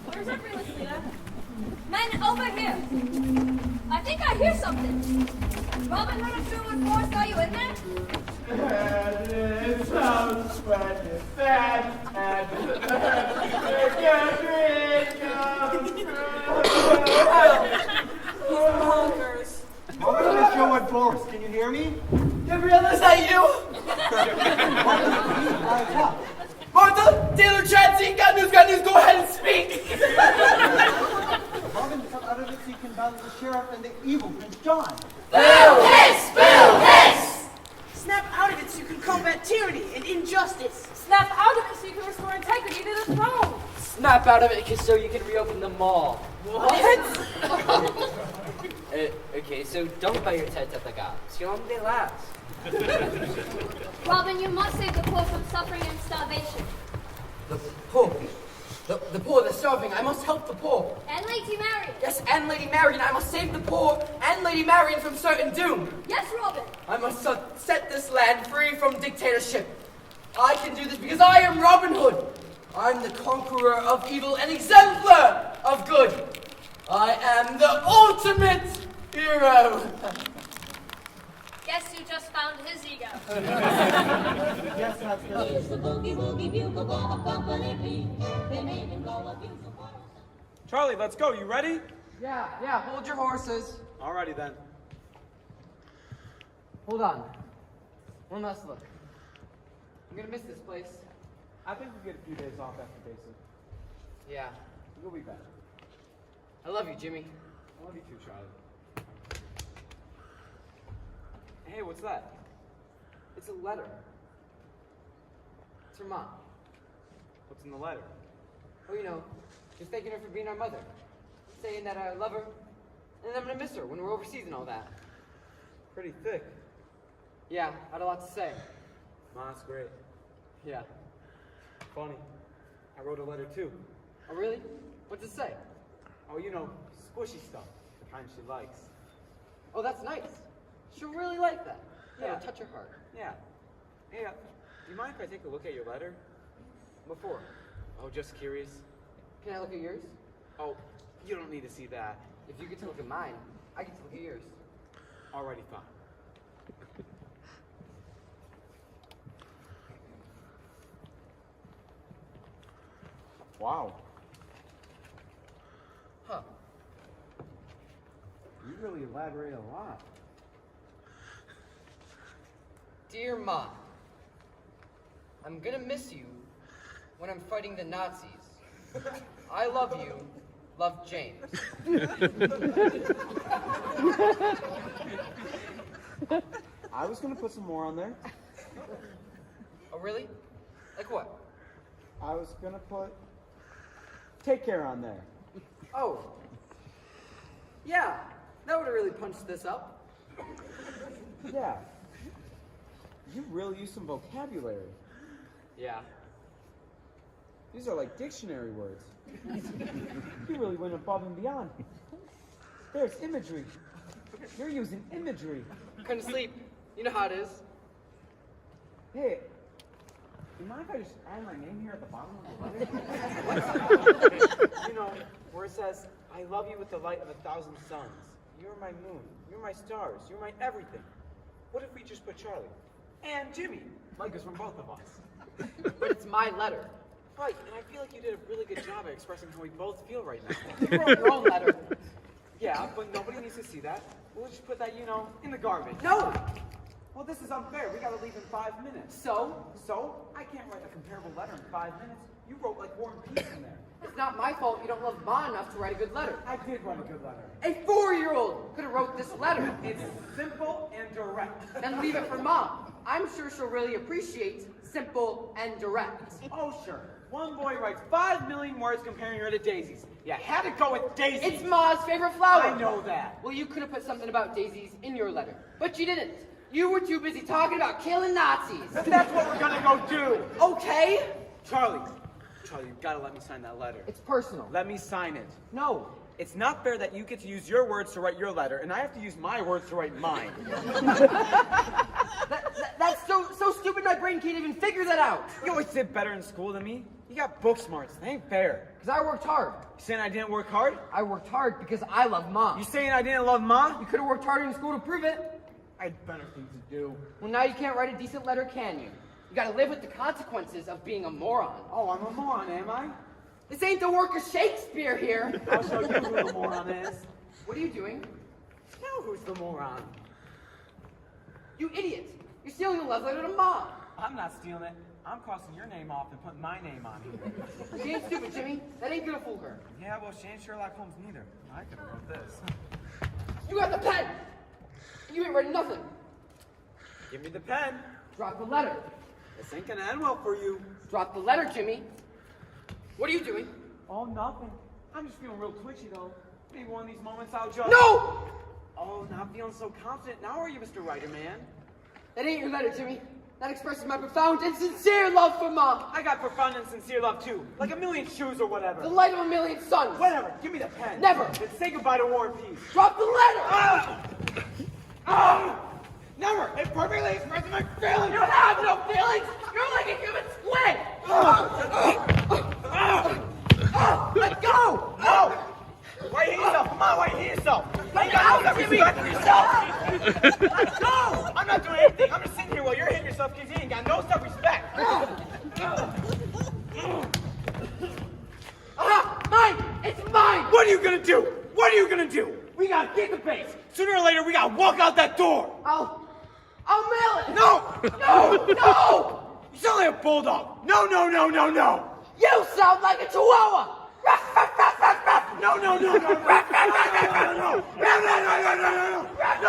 Where's everyone, Leah? Men, over here! I think I hear something. Robin Hood of 214, are you in there? And it sounds funny, sad, Bonkers. Boris, can you hear me? Gabriella, is that you? Martha, Taylor, Chad, see, got news, go ahead and speak. Robin, come out of it so you can battle the sheriff and the evil Prince John. Boo hiss! Boo hiss! Snap out of it so you can combat tyranny and injustice. Snap out of it so you can restore integrity to the throne. Snap out of it so you can reopen the mall. What? Okay, so don't buy your tents at the gods. You know, they last. Robin, you must save the poor from suffering and starvation. The poor. The poor, the starving. I must help the poor. And Lady Marian. Yes, and Lady Marian. I must save the poor and Lady Marian from certain doom. Yes, Robin. I must set this land free from dictatorship. I can do this because I am Robin Hood. I'm the conqueror of evil and exemplar of good. I am the ultimate hero. Guess who just found his ego? Yes, that's good. He's the boogie woogie bugle ball of company B. They made him go abuse the world. Charlie, let's go. You ready? Yeah, hold your horses. Alrighty then. Hold on. One last look. I'm gonna miss this place. I think we get a few days off after basic. Yeah. You'll be back. I love you, Jimmy. I love you too, Charlie. Hey, what's that? It's a letter. It's from Mom. What's in the letter? Oh, you know, just thanking her for being our mother. Saying that I love her And I'm gonna miss her when we're overseas and all that. Pretty thick. Yeah, I had a lot to say. Ma's great. Yeah. Funny. I wrote a letter too. Oh, really? What's it say? Oh, you know, squishy stuff. The kind she likes. Oh, that's nice. She'll really like that. Yeah. That'll touch her heart. Yeah. Hey, do you mind if I take a look at your letter? What for? Oh, just curious. Can I look at yours? Oh, you don't need to see that. If you get to look at mine, I get to look at yours. Already fine. Wow. Huh. You really elaborate a lot. Dear Mom, I'm gonna miss you when I'm fighting the Nazis. I love you. Love, James. I was gonna put some more on there. Oh, really? Like what? I was gonna put take care on there. Oh. Yeah, that would have really punched this up. Yeah. You really use some vocabulary. Yeah. These are like dictionary words. You really went above and beyond. There's imagery. You're using imagery. Couldn't sleep. You know how it is. Hey, do you mind if I just add my name here at the bottom of the letter? You know, where it says, I love you with the light of 1,000 suns. You're my moon. You're my stars. You're my everything. What if we just put Charlie? And Jimmy. Like us from both of us. But it's my letter. Right, and I feel like you did a really good job at expressing how we both feel right now. You wrote your own letter. Yeah, but nobody needs to see that. We'll just put that, you know, in the garbage. No! Well, this is unfair. We gotta leave in 5 minutes. So? So? I can't write a comparable letter in 5 minutes. You wrote like War and Peace in there. It's not my fault you don't love Ma enough to write a good letter. I did write a good letter. A 4-year-old could have wrote this letter. It's simple and direct. Then leave it for Mom. I'm sure she'll really appreciate simple and direct. Oh, sure. One boy writes 5 million words comparing her to daisies. You had to go with daisies. It's Ma's favorite flower. I know that. Well, you could have put something about daisies in your letter, but you didn't. You were too busy talking about killing Nazis. That's what we're gonna go do. Okay? Charlie, you gotta let me sign that letter. It's personal. Let me sign it. No. It's not fair that you get to use your words to write your letter, and I have to use my words to write mine. That's so stupid my brain can't even figure that out. You always did better in school than me. You got book smarts. They ain't fair. Because I worked hard. You saying I didn't work hard? I worked hard because I love Mom. You saying I didn't love Ma? You could have worked harder in school to prove it. I had better things to do. Well, now you can't write a decent letter, can you? You gotta live with the consequences of being a moron. Oh, I'm a moron, am I? This ain't the work of Shakespeare here. I'll show you who the moron is. What are you doing? Now who's the moron? You idiot. You're stealing the love letter to Mom. I'm not stealing it. I'm crossing your name off and putting my name on here. She ain't stupid, Jimmy. That ain't gonna fool her. Yeah, well, she ain't Sherlock Holmes neither. I could have wrote this. You got the pen! You ain't writing nothing. Give me the pen. Drop the letter. This ain't gonna end well for you. Drop the letter, Jimmy. What are you doing? Oh, nothing. I'm just feeling real twitchy, though. Maybe one of these moments I'll just... No! Oh, not feeling so confident now, are you, Mr. Writer Man? That ain't your letter, Jimmy. That expresses my profound and sincere love for Mom. I got profound and sincere love, too. Like a million shoes or whatever. The light of a million suns. Whatever. Give me the pen. Never. Then say goodbye to War and Peace. Drop the letter! Never! It perfectly expresses my feelings! You have no feelings! You're like a human squid! Let go! No! Why hit yourself? Come on, why hit yourself? Let go, Jimmy! Let go! I'm not doing anything. I'm just sitting here while you're hitting yourself because you ain't got no self-respect. Mine! It's mine! What are you gonna do? What are you gonna do? We gotta get the base. Sooner or later, we gotta walk out that door. I'll mail it! No! No! No! You sound like a bulldog. No, no, no, no, no. You sound like a chihuahua! No, no, no, no, no, no, no, no,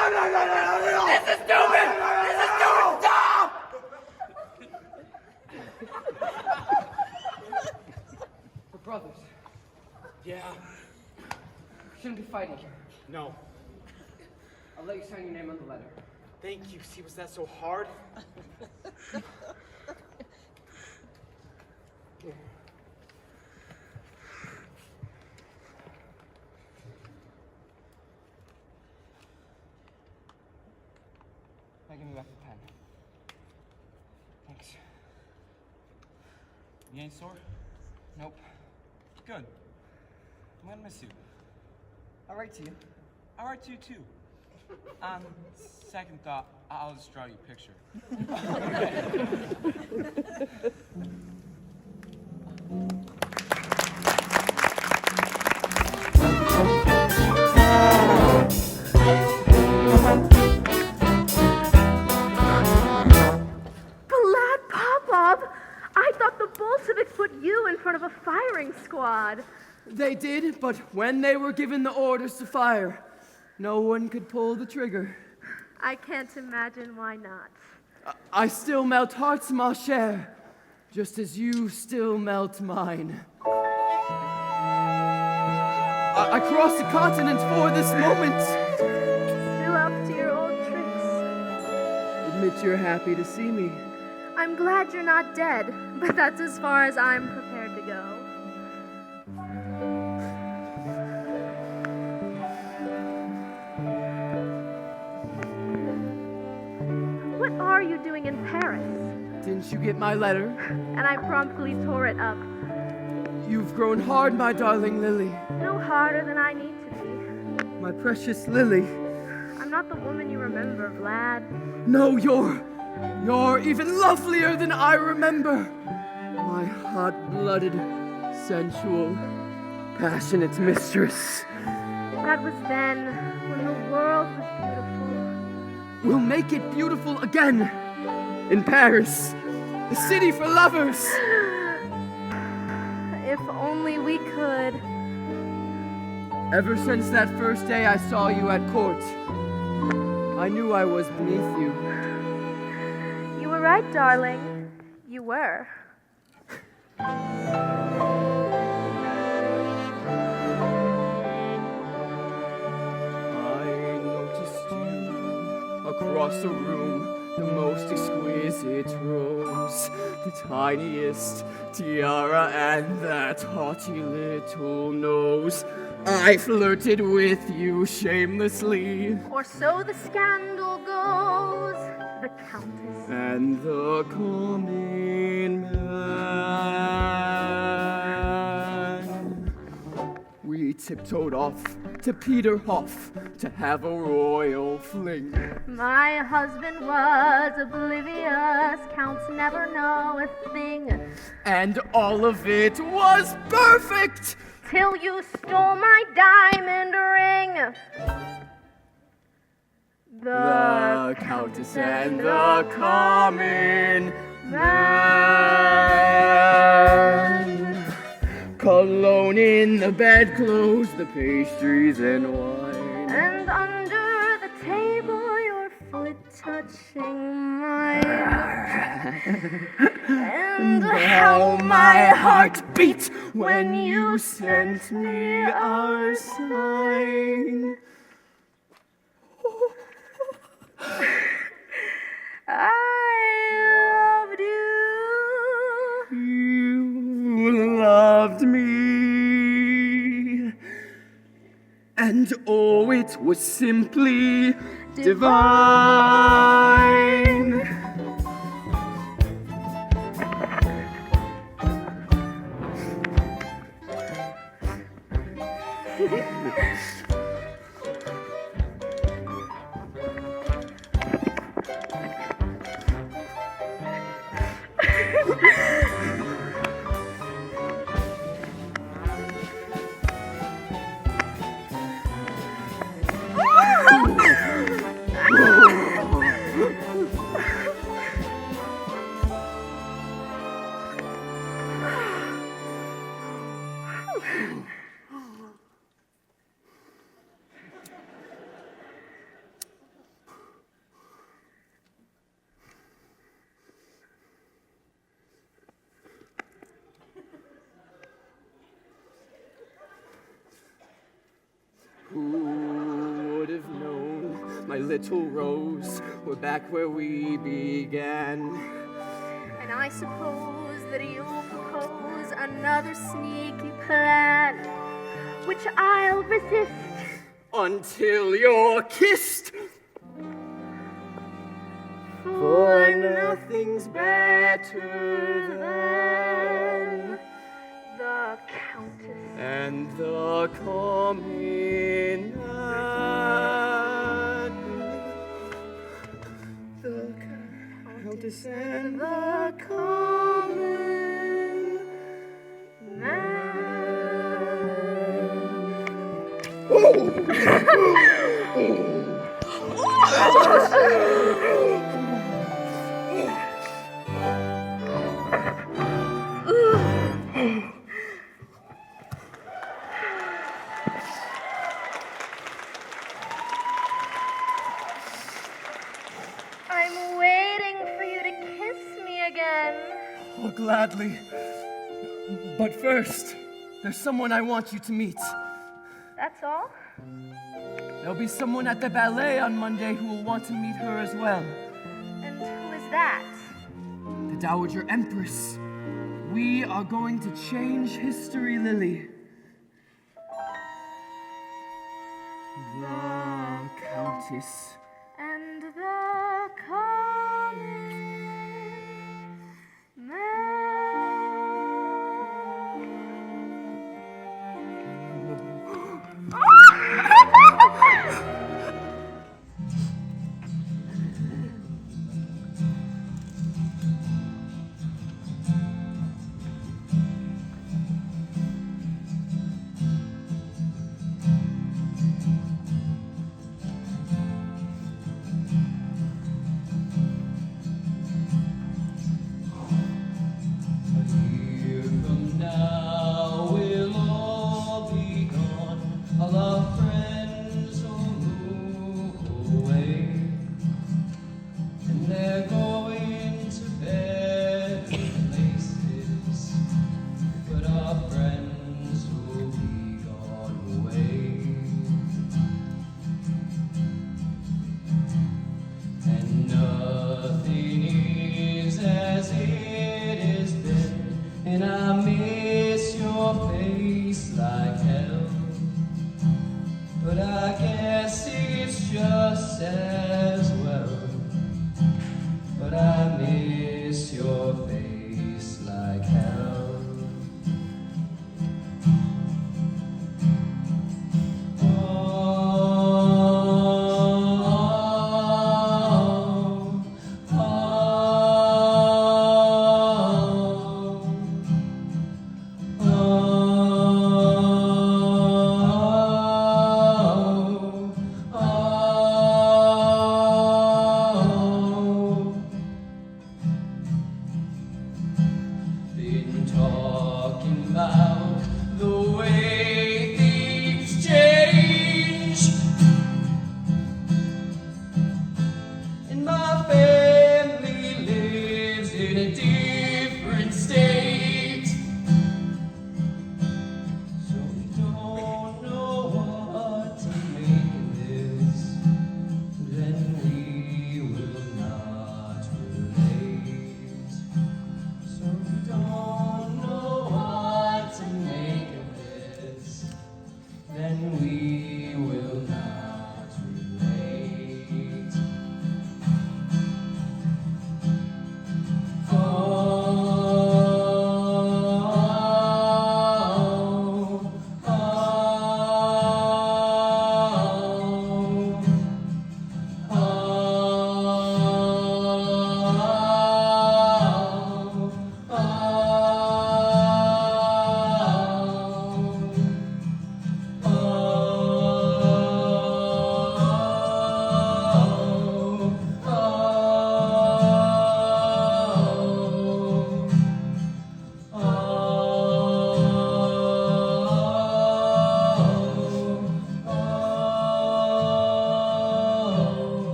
no, no, no. This is stupid! This is stupid! Stop! We're brothers. Yeah. We shouldn't be fighting. No. I'll let you sign your name on the letter. Thank you. See, was that so hard? Here. Now give me back the pen. Thanks. You ain't sore? Nope. Good. I'm gonna miss you. I'll write to you. I'll write to you too. On second thought, I'll just draw you a picture. Glad Pop-Up! I thought the Bolsheviks put you in front of a firing squad. They did, but when they were given the orders to fire, no one could pull the trigger. I can't imagine why not. I still melt hearts, ma chère, just as you still melt mine. I crossed the continent for this moment. Still up to your old tricks. Admit you're happy to see me. I'm glad you're not dead, but that's as far as I'm prepared to go. What are you doing in Paris? Didn't you get my letter? And I promptly tore it up. You've grown hard, my darling Lily. No harder than I need to be. My precious Lily. I'm not the woman you remember, Vlad. No, you're even lovelier than I remember. My hot-blooded, sensual, passionate mistress. That was then, when the world was beautiful. We'll make it beautiful again. In Paris, the city for lovers. If only we could. Ever since that first day I saw you at court, I knew I was beneath you. You were right, darling. You were. I noticed you across the room, the most exquisite rose, the tiniest tiara, and that haughty little nose. I flirted with you shamelessly. Or so the scandal goes. The Countess. And the common man. We tiptoed off to Peterhof to have a royal fling. My husband was oblivious. Counts never know a thing. And all of it was perfect! Till you stole my diamond ring. The Countess and the common man. Cologne in the bedclothes, the pastries and wine. And under the table, your foot touching mine. And how my heart beat when you sent me our sign. I loved you. You loved me. And oh, it was simply divine. my little rose, we're back where we began. And I suppose that you'll propose another sneaky plan, which I'll resist. Until you're kissed. For nothing's better than the Countess and the coming man. The Countess and the coming man. I'm waiting for you to kiss me again. Oh, gladly. But first, there's someone I want you to meet. That's all? There'll be someone at the ballet on Monday who will want to meet her as well. And who is that? The Dowager Empress. We are going to change history, Lily. The Countess. And the coming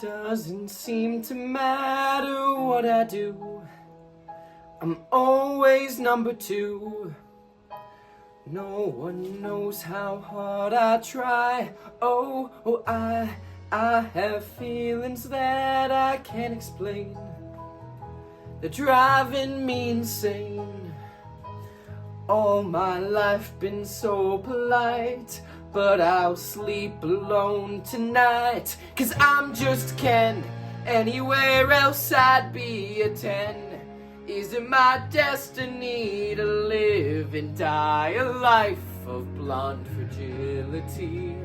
Doesn't seem to matter what I do, I'm always number two. No one knows how hard I try. Oh, I have feelings that I can't explain. They're driving me insane. All my life been so polite, but I'll sleep alone tonight. 'Cause I'm just Ken, anywhere else I'd be a 10. Is it my destiny to live and die a life of blonde fragility?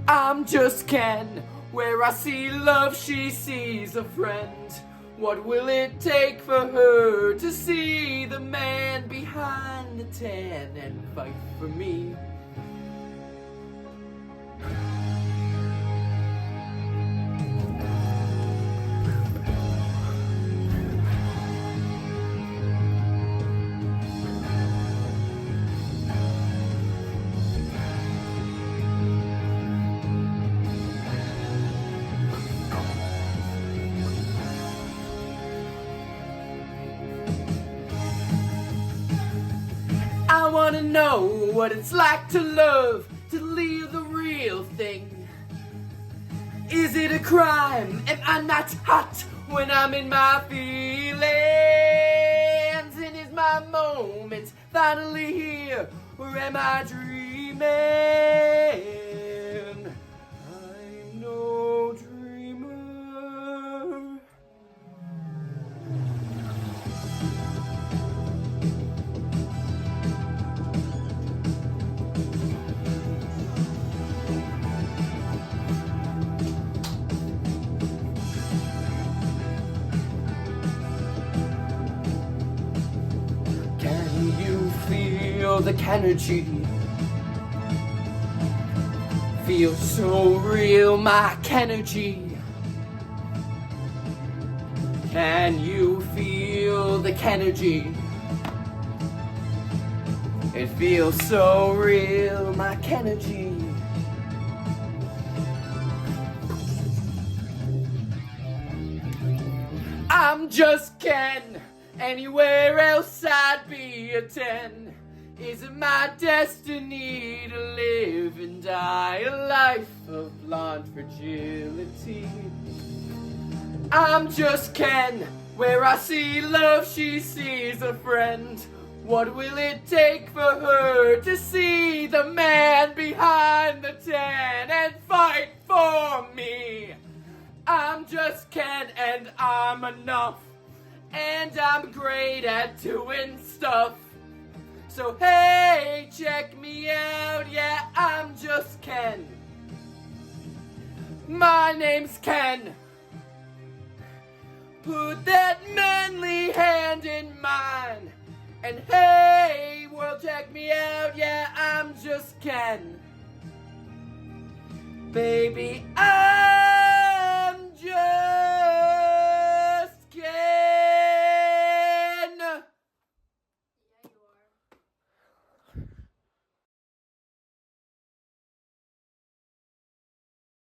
I'm just Ken, where I see love she sees a friend. What will it take for her to see the man behind the 10 and fight for me? I wanna know what it's like to love, to leave the real thing. Is it a crime? Am I not hot when I'm in my feelings? And is my moment finally here, or am I dreaming? I'm no dreamer. Can you feel the energy? Feel so real, my energy. Can you feel the energy? It feels so real, my energy. I'm just Ken, anywhere else I'd be a 10. Is it my destiny to live and die a life of blonde fragility? I'm just Ken, where I see love she sees a friend. What will it take for her to see the man behind the 10 and fight for me? I'm just Ken and I'm enough, and I'm great at doing stuff. So hey, check me out, yeah, I'm just Ken. My name's Ken. Put that manly hand in mine. And hey, world, check me out, yeah, I'm just Ken. Baby,